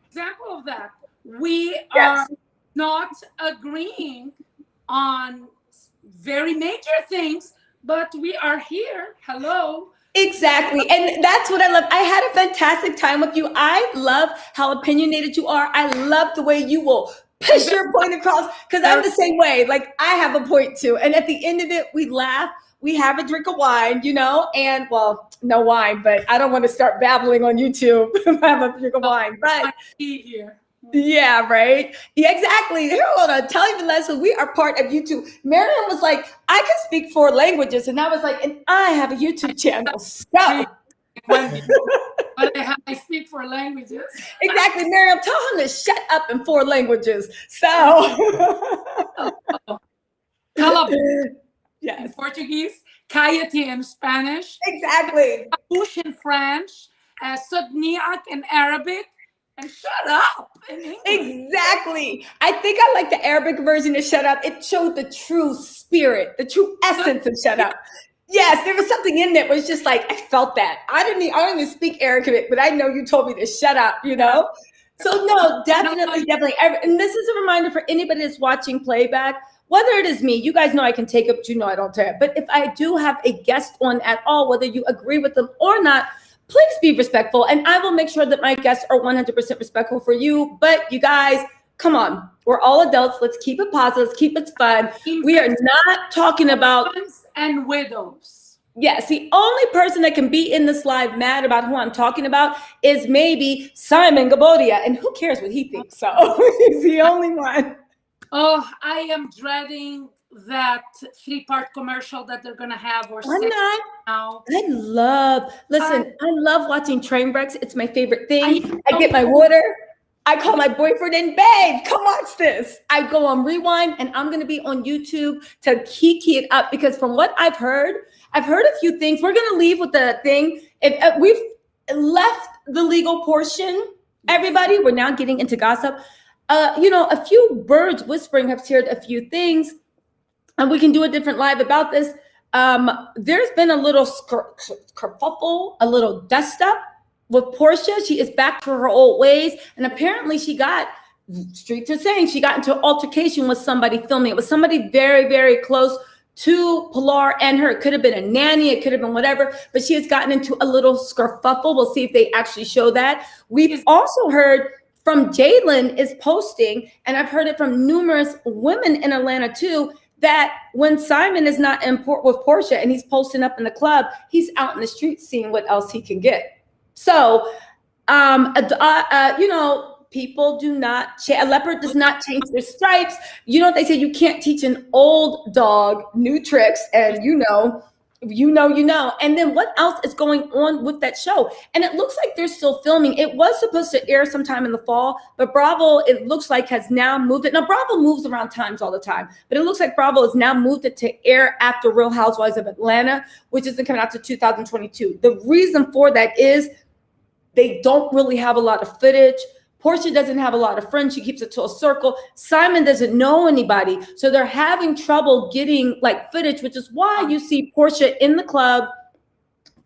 Example of that. We are not agreeing on very major things, but we are here. Hello. Exactly. And that's what I love. I had a fantastic time with you. I love how opinionated you are. I love the way you will push your point across, because I'm the same way. Like, I have a point too. And at the end of it, we laugh. We have a drink of wine, you know, and well, no wine, but I don't want to start babbling on YouTube. I have a drink of wine, but here. Yeah, right. Yeah, exactly. Here, hold on. Tell even less. So we are part of YouTube. Miriam was like, I can speak 4 languages. And I was like, and I have a YouTube channel. So. I speak 4 languages. Exactly. Miriam, tell him to shut up in 4 languages. So. in Yes. Portuguese, Kayati in Spanish, Exactly. Bush in French, Sudniak in Arabic, and shut up in English. Exactly. I think I like the Arabic version of Shut Up. It showed the true spirit, the true essence of Shut Up. Yes, there was something in there. It was just like I felt that. I don't even speak Arabic, but I know you told me to shut up, you know? So no, definitely. And this is a reminder for anybody that's watching playback, whether it is me, you guys know I can take it, but you know I don't take it. But if I do have a guest on at all, whether you agree with them or not, please be respectful. And I will make sure that my guests are 100% respectful for you. But you guys, come on. We're all adults. Let's keep it positive. Let's keep it fun. We are not talking about and widows. Yes, the only person that can be in this live mad about who I'm talking about is maybe Simon Gabodia. And who cares what he thinks? So he's the only one. Oh, I am dreading that 3-part commercial that they're going to have. Or I'm not. Now. I love watching train wrecks. It's my favorite thing. I get my water. I call my boyfriend and babe, come watch this. I go on rewind and I'm going to be on YouTube to kiki it up because from what I've heard a few things. We're going to leave with the thing. If we've left the legal portion, everybody, we're now getting into gossip. A few birds whispering have shared a few things and we can do a different live about this. There's been a little kerfuffle, a little dust up with Portia. She is back to her old ways. And apparently streets are saying she got into an altercation with somebody filming. It was somebody very, very close to Pilar and her. It could have been a nanny. It could have been whatever. But she has gotten into a little skerfuffle. We'll see if they actually show that. We've also heard from Jalen is posting, and I've heard it from numerous women in Atlanta too, that when Simon is not in with Portia and he's posting up in the club, he's out in the streets seeing what else he can get. So, people do not, a leopard does not change their stripes. You know what they say, you can't teach an old dog new tricks, and you know. And then what else is going on with that show? And it looks like they're still filming. It was supposed to air sometime in the fall, but Bravo, it looks like, has now moved it. Now, Bravo moves around times all the time, but it looks like Bravo has now moved it to air after Real Housewives of Atlanta, which isn't coming out to 2022. The reason for that is they don't really have a lot of footage. Portia doesn't have a lot of friends. She keeps it to a circle. Simon doesn't know anybody. So they're having trouble getting footage, which is why you see Portia in the club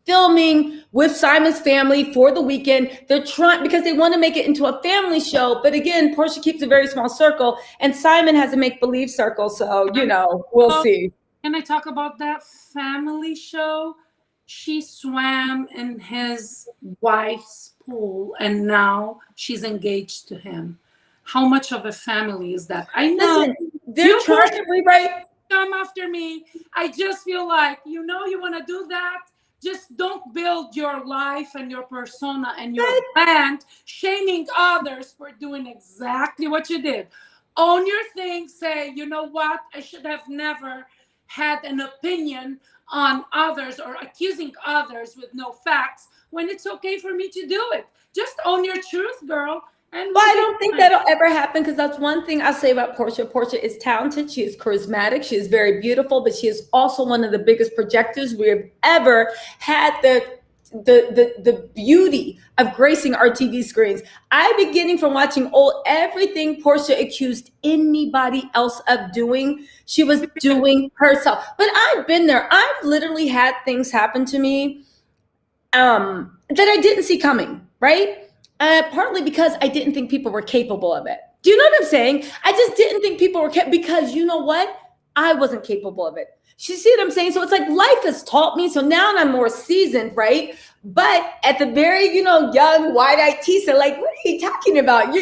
filming with Simon's family for the weekend. They're trying because they want to make it into a family show. But again, Portia keeps a very small circle and Simon has a make-believe circle. So, we'll see. Can I talk about that family show? She swam in his wife's pool and now she's engaged to him. How much of a family is that? I know. Listen, they're trying to rewrite. Come after me. I just feel like, you want to do that. Just don't build your life and your persona and your brand shaming others for doing exactly what you did. Own your thing. Say, you know what? I should have never had an opinion on others or accusing others with no facts when it's okay for me to do it. Just own your truth, girl. And I don't think that'll ever happen because that's one thing I'll say about Portia. Portia is talented. She is charismatic. She is very beautiful, but she is also one of the biggest projectors we have ever had the beauty of gracing our TV screens. I'm beginning from watching everything Portia accused anybody else of doing. She was doing herself. But I've been there. I've literally had things happen to me that I didn't see coming, right? Partly because I didn't think people were capable of it. Do you know what I'm saying? I just didn't think people were because you know what? I wasn't capable of it. You see what I'm saying? So it's like life has taught me. So now I'm more seasoned, right? But at the very, young, wide-eyed teaser, what are you talking about?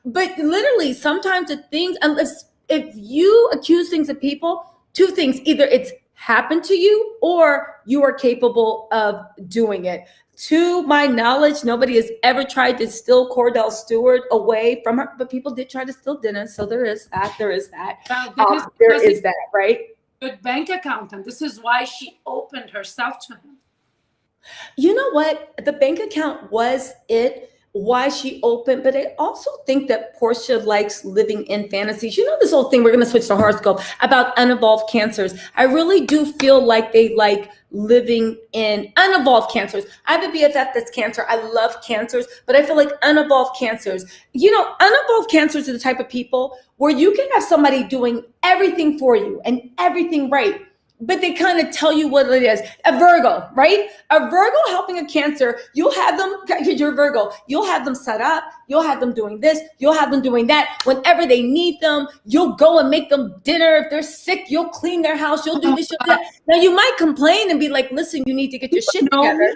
But literally sometimes the things, unless if you accuse things of people, two things, either it's happened to you or you are capable of doing it. To my knowledge, nobody has ever tried to steal Cordell Stewart away from her, but people did try to steal Dennis. So there is that. There is that. Right? Good bank account, and this is why she opened herself to him. You know what? The bank account was it. why she opened, but I also think that Portia likes living in fantasies. You know, this whole thing, we're going to switch to horoscope, about unevolved cancers. I really do feel like they like living in unevolved cancers. I have a BFF that's cancer. I love cancers, but I feel like unevolved cancers, you know, unevolved cancers are the type of people where you can have somebody doing everything for you and everything right, but they kind of tell you what it is. A Virgo, right? A Virgo helping a Cancer, you'll have them, you're Virgo, you'll have them set up, you'll have them doing this, you'll have them doing that. Whenever they need them, you'll go and make them dinner. If they're sick, you'll clean their house, you'll do this, you'll do that. Now you might complain and be like, listen, you need to get your shit together.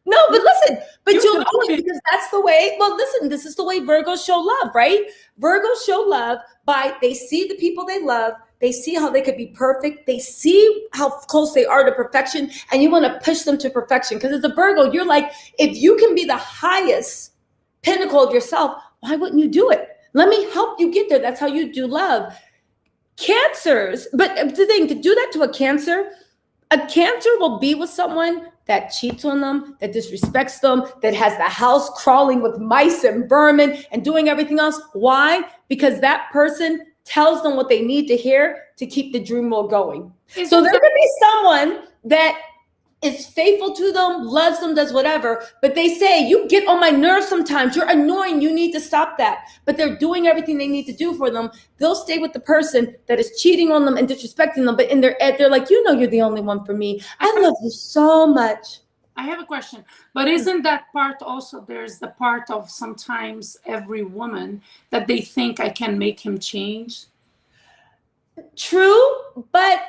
No, but listen, but you'll do it because that's the way, well, listen, this is the way Virgos show love, right? Virgos show love by, they see the people they love, they see how they could be perfect, they see how close they are to perfection, and you want to push them to perfection. Because as a Virgo, you're like, if you can be the highest pinnacle of yourself, why wouldn't you do it? Let me help you get there. That's how you do love. Cancers, but the thing, to do that to a Cancer will be with someone that cheats on them, that disrespects them, that has the house crawling with mice and vermin and doing everything else. Why? Because that person tells them what they need to hear to keep the dream world going. So there could be someone that is faithful to them, loves them, does whatever, but they say, you get on my nerves sometimes, you're annoying, you need to stop that. But they're doing everything they need to do for them. They'll stay with the person that is cheating on them and disrespecting them, but in their head, they're like, you know, you're the only one for me. I love you so much. I have a question, but isn't that part also, there's the part of sometimes every woman that they think I can make him change? True, but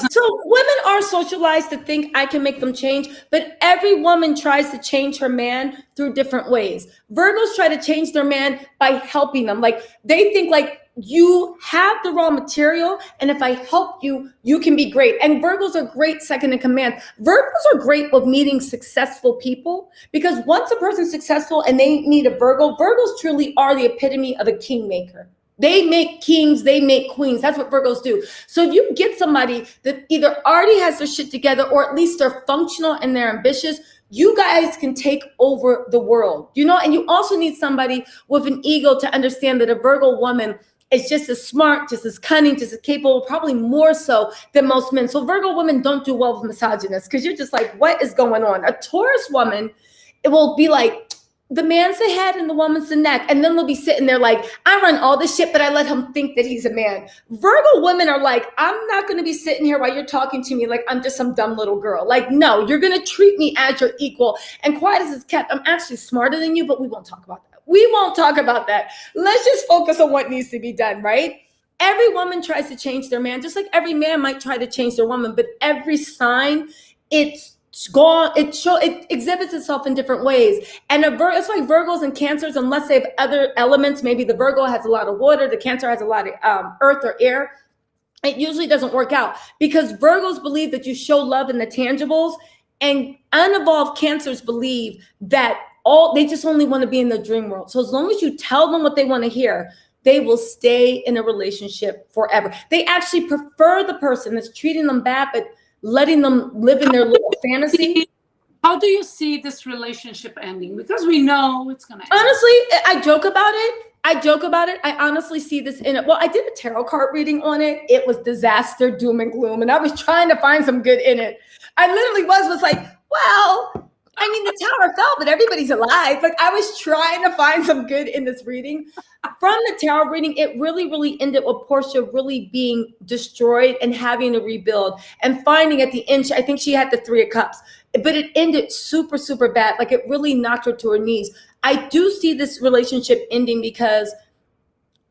so women are socialized to think I can make them change, but every woman tries to change her man through different ways. Virgos try to change their man by helping them. Like they think like you have the raw material, and if I help you, you can be great. And Virgos are great second in command. Virgos are great with meeting successful people, because once a person's successful and they need a Virgo, Virgos truly are the epitome of a kingmaker. They make kings, they make queens. That's what Virgos do. So if you get somebody that either already has their shit together, or at least they're functional and they're ambitious, you guys can take over the world, you know? And you also need somebody with an ego to understand that a Virgo woman is just as smart, just as cunning, just as capable, probably more so than most men. So Virgo women don't do well with misogynists, because you're just like, what is going on? A Taurus woman, it will be like, the man's the head and the woman's the neck. And then they'll be sitting there like, I run all this shit, but I let him think that he's a man. Virgo women are like, I'm not going to be sitting here while you're talking to me like I'm just some dumb little girl. Like, no, you're going to treat me as your equal. And quiet as it's kept, I'm actually smarter than you, but we won't talk about that. We won't talk about that. Let's just focus on what needs to be done, right? Every woman tries to change their man, just like every man might try to change their woman, but every sign, it exhibits itself in different ways. And that's why Virgos and Cancers, unless they have other elements, maybe the Virgo has a lot of water, the Cancer has a lot of earth or air, it usually doesn't work out, because Virgos believe that you show love in the tangibles, and unevolved Cancers believe that they just only want to be in the dream world. So as long as you tell them what they want to hear, they will stay in a relationship forever. They actually prefer the person that's treating them bad, but letting them live in their little fantasy. How do you see this relationship ending? Because we know it's going to end. Honestly, I joke about it. I honestly see this in it. Well, I did a tarot card reading on it. It was disaster, doom and gloom. And I was trying to find some good in it. I literally was like, well, I mean, the tower fell, but everybody's alive. Like, I was trying to find some good in this reading. From the tarot reading, it really ended with Portia really being destroyed and having to rebuild, and finding at the end, I think she had the Three of Cups, but it ended super bad. Like, it really knocked her to her knees. I do see this relationship ending, because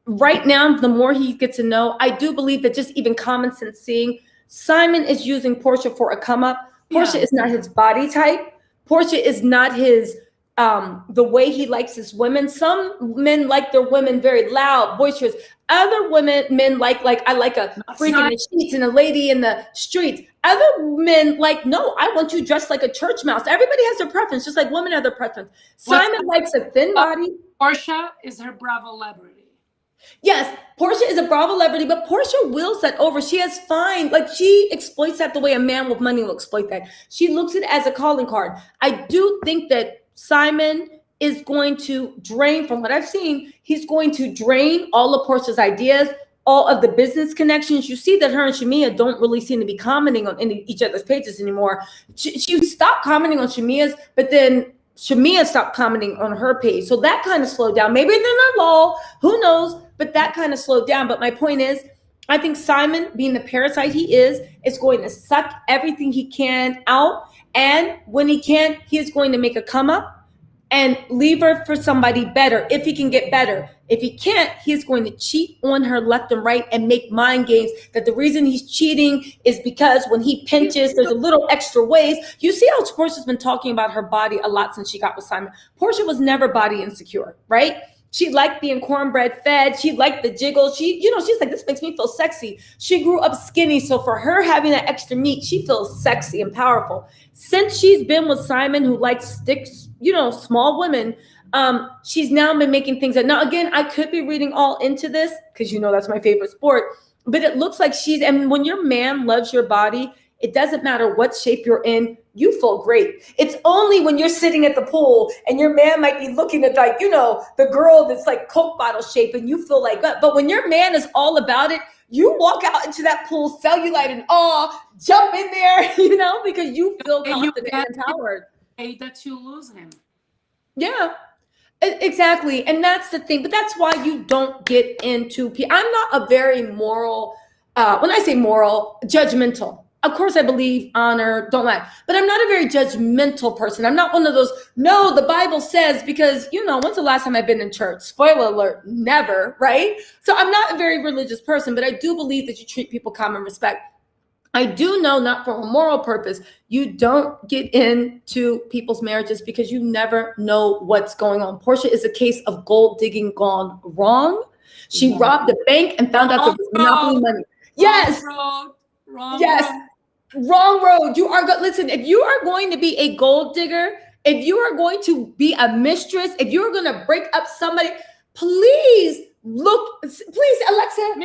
right now, the more he gets to know, I do believe that just even common sense seeing, Simon is using Portia for a come up. Portia is not his body type. Portia is not his, the way he likes his women. Some men like their women very loud, boisterous. Other men like I like a freak in the sheets and a lady in the streets. Other men like, no, I want you dressed like a church mouse. Everybody has their preference, just like women have their preference. Simon likes a thin body. Portia is her Bravo celebrity. Yes, Portia is a Bravo celebrity, but Portia wills that over. She has fine, like she exploits that the way a man with money will exploit that. She looks at it as a calling card. I do think that Simon is going to drain, from what I've seen, he's going to drain all of Portia's ideas, all of the business connections. You see that her and Shamia don't really seem to be commenting on each other's pages anymore. She stopped commenting on Shamia's, but then Shamia stopped commenting on her page. So that kind of slowed down. Maybe they're not low, who knows, but that kind of slowed down. But my point is, I think Simon, being the parasite he is going to suck everything he can out. And when he can, he is going to make a come up and leave her for somebody better, if he can get better. If he can't, he's going to cheat on her left and right and make mind games that the reason he's cheating is because when he pinches, there's a little extra waist. You see how Portia's been talking about her body a lot since she got with Simon. Portia was never body insecure, right? She liked being cornbread fed. She liked the jiggle. She's like, this makes me feel sexy. She grew up skinny. So for her having that extra meat, she feels sexy and powerful. Since she's been with Simon, who likes sticks, small women, she's now been making things that, now again, I could be reading all into this because that's my favorite sport, but it looks like and when your man loves your body, it doesn't matter what shape you're in, you feel great. It's only when you're sitting at the pool and your man might be looking at the girl that's like Coke bottle shape and you feel like that. But when your man is all about it, you walk out into that pool, cellulite and jump in there, because you feel confident and empowered. That you lose him. Yeah, exactly. And that's the thing. But that's why you don't get into, I'm not a very moral, when I say moral, judgmental. Of course, I believe honor, don't lie. But I'm not a very judgmental person. I'm not one of those, no, the Bible says, because, when's the last time I've been in church? Spoiler alert, never, right? So I'm not a very religious person, but I do believe that you treat people common respect. I do know, not for a moral purpose, you don't get into people's marriages because you never know what's going on. Portia is a case of gold digging gone wrong. She robbed the bank and found out there was monopoly money. Yes. Wrong road. You are listen, if you are going to be a gold digger, if you are going to be a mistress, if you're going to break up somebody, please, Alexa,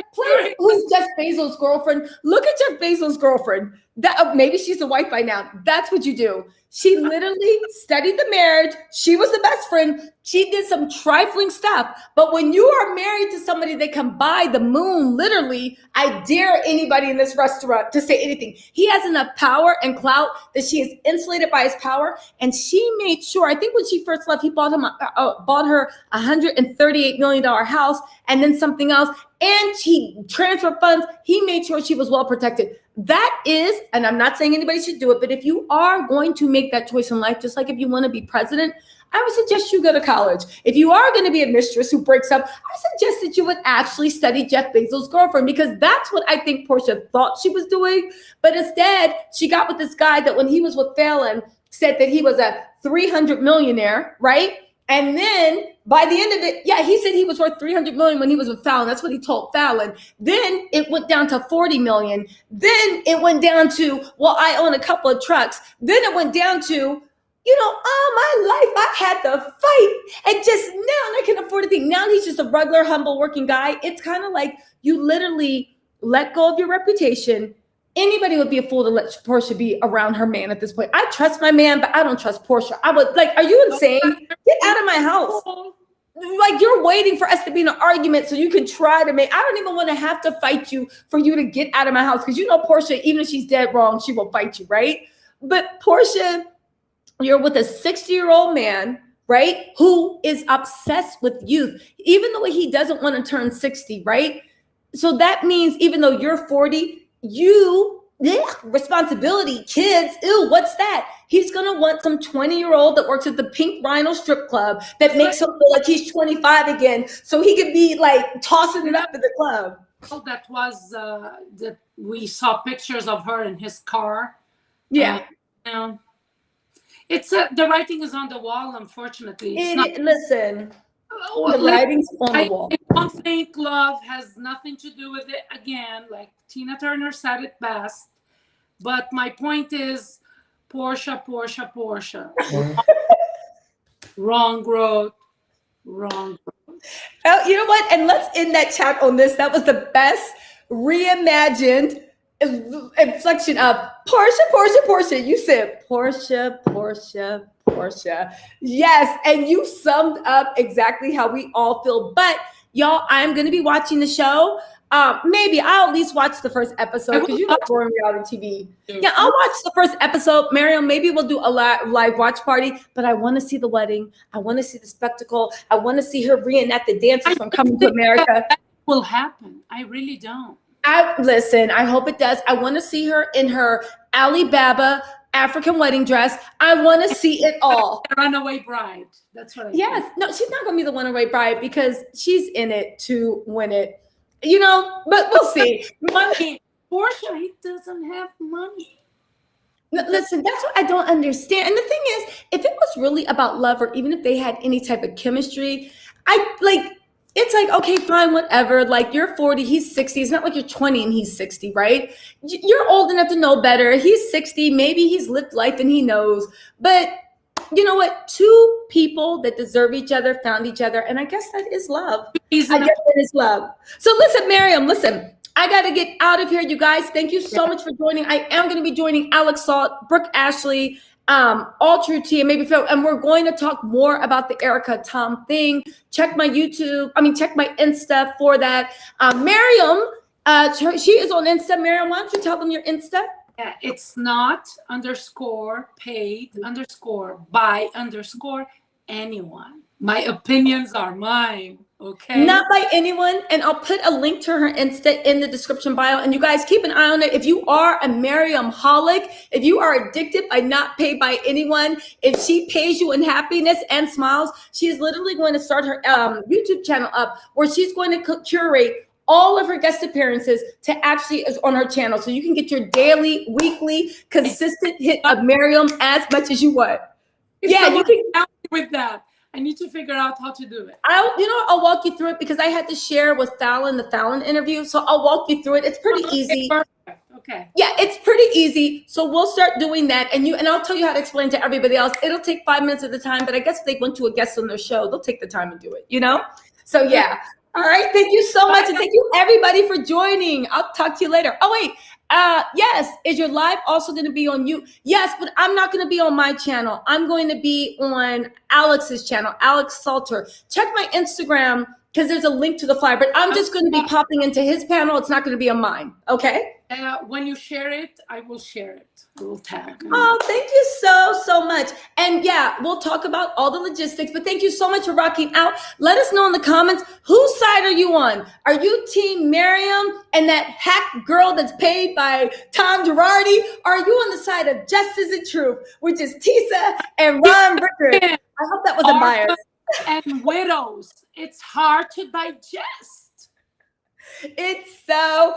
who's Jeff Bezos' girlfriend? Look at Jeff Bezos' girlfriend. That maybe she's a wife by now. That's what you do. She literally studied the marriage. She was the best friend. She did some trifling stuff. But when you are married to somebody that can buy the moon, literally, I dare anybody in this restaurant to say anything. He has enough power and clout that she is insulated by his power. And she made sure, I think when she first left, he bought her $138 million house and then something else. And he transferred funds. He made sure she was well protected. That is, and I'm not saying anybody should do it, but if you are going to make that choice in life, just like if you want to be president, I would suggest you go to college. If you are going to be a mistress who breaks up, I suggest that you would actually study Jeff Bezos' girlfriend, because that's what I think Portia thought she was doing. But instead, she got with this guy that when he was with Fallon, said that he was a 300 millionaire, right? And then by the end of it, he said he was worth 300 million when he was with Fallon. That's what he told Fallon. Then it went down to 40 million. Then it went down to, well, I own a couple of trucks. Then it went down to, all my life I had to fight. And just now I can afford a thing. Now he's just a regular, humble working guy. It's kind of like you literally let go of your reputation. Anybody would be a fool to let Portia be around her man at this point. I trust my man, but I don't trust Portia. I would are you insane? Get out of my house. Like, you're waiting for us to be in an argument so you can try to I don't even want to have to fight you for you to get out of my house. Because Portia, even if she's dead wrong, she will fight you, right? But Portia, you're with a 60-year-old man, right? Who is obsessed with youth, even though he doesn't want to turn 60, right? So that means even though you're 40, responsibility, kids, ew, what's that? He's gonna want some 20-year-old that works at the Pink Rhino strip club that makes him feel like he's 25 again, so he could be like tossing it up at the club. Oh, that was that we saw pictures of her in his car. Yeah, it's the writing is on the wall. Unfortunately, listen. The writing's on the wall. I don't think love has nothing to do with it. Again, like Tina Turner said it best. But my point is, Portia. Wrong road. Oh, you know what? And let's end that chat on this. That was the best reimagined inflection of Portia. You said Portia. Yes, and you summed up exactly how we all feel. But y'all, I'm going to be watching the show. Maybe I'll at least watch the first episode because you love boring reality TV. Yeah, I'll watch the first episode. Miriam, maybe we'll do a live watch party, but I want to see the wedding. I want to see the spectacle. I want to see her reenact the dances from Coming to America. That will happen. I really don't. Listen, I hope it does. I want to see her in her Alibaba African wedding dress. I want to see it all. Runaway bride. That's what I think. No, she's not going to be the runaway bride because she's in it to win it. You know, but we'll see. Money. Portia, he doesn't have money. Listen, that's what I don't understand. And the thing is, if it was really about love, or even if they had any type of chemistry, it's like, okay, fine, whatever. Like, you're 40, he's 60. It's not like you're 20 and he's 60, right? You're old enough to know better. He's 60. Maybe he's lived life and he knows. But you know what? Two people that deserve each other found each other. And I guess that is love. I guess that is love. So listen, Miriam, I got to get out of here, you guys. Thank you so much for joining. I am going to be joining Alex Salt, Brooke Ashley, All True Tea, and maybe Phil, and we're going to talk more about the Erica Tom thing. Check my Insta for that. Miriam, she is on Insta. Miriam, why don't you tell them your Insta? Yeah, it's not _paid _ by anyone. My opinions are mine. Okay. Not by anyone. And I'll put a link to her Insta in the description bio. And you guys keep an eye on it. If you are a Miriam-holic, if you are addicted by not paid by anyone, if she pays you in happiness and smiles, she is literally going to start her YouTube channel up where she's going to curate all of her guest appearances to actually is on her channel. So you can get your daily, weekly, consistent hit of Miriam as much as you want. Yeah, you can help me with that. I need to figure out how to do it. I'll walk you through it because I had to share with Fallon, the Fallon interview. So I'll walk you through it. It's pretty easy. Perfect. Okay. Yeah, it's pretty easy. So we'll start doing that. And I'll tell you how to explain to everybody else. It'll take 5 minutes at a time, but I guess if they went to a guest on their show, they'll take the time and do it, you know? So yeah. All right. Thank you so much. And thank you everybody for joining. I'll talk to you later. Oh, wait. Yes. Is your live also going to be on you? Yes, but I'm not going to be on my channel. I'm going to be on Alex's channel, Alex Salter. Check my Instagram because there's a link to the flyer, but I'm just going to be popping into his panel. It's not going to be on mine. Okay. When you share it, I will share it. I will tag. Oh, thank you so much. And yeah, we'll talk about all the logistics, but thank you so much for rocking out. Let us know in the comments, whose side are you on? Are you team Miriam and that hack girl that's paid by Tom Girardi? Or are you on the side of Justice and Truth, which is Tisa and Ron Rickard? I hope that wasn't biased. And widows. It's hard to digest. It's so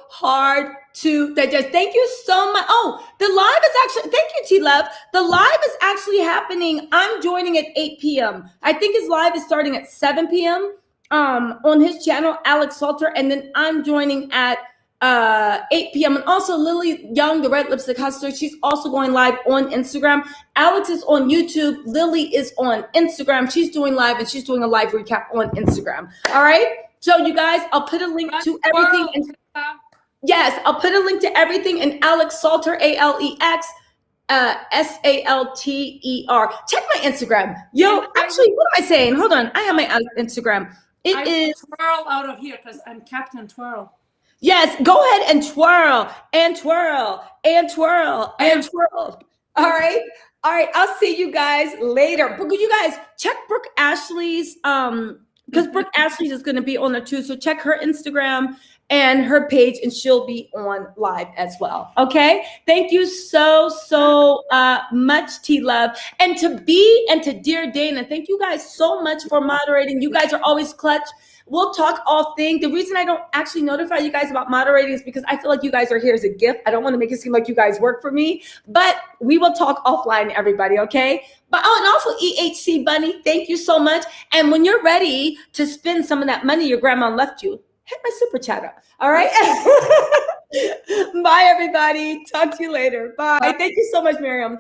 hard to digest. Thank you so much. Oh, the live is actually, thank you, T-Love. The live is actually happening. I'm joining at 8 p.m. I think his live is starting at 7 p.m. On his channel, Alex Salter. And then I'm joining at 8 p.m. And also Lily Young, the Red Lipstick Hustler, she's also going live on Instagram. Alex is on YouTube. Lily is on Instagram. She's doing live and she's doing a live recap on Instagram. All right. So you guys, I'll put a link to everything. Yes, I'll put a link to everything in Alex Salter, ALEX SALTER. Check my Instagram. Yo, actually, what am I saying? Hold on. I have my Instagram. I is twirl out of here because I'm Captain Twirl. Yes, go ahead and twirl and twirl and twirl and twirl. All right. All right. I'll see you guys later. But you guys check Brooke Ashley's because Brooke Ashley is going to be on there too. So check her Instagram and her page, and she'll be on live as well. Okay. Thank you so much, T-Love. And to Dear Dana, thank you guys so much for moderating. You guys are always clutch. We'll talk all things. The reason I don't actually notify you guys about moderating is because I feel like you guys are here as a gift. I don't want to make it seem like you guys work for me, but we will talk offline, everybody, okay? But and also EHC Bunny, thank you so much. And when you're ready to spend some of that money your grandma left you, hit my super chat up, all right? Bye, everybody. Talk to you later. Bye. Thank you so much, Miriam.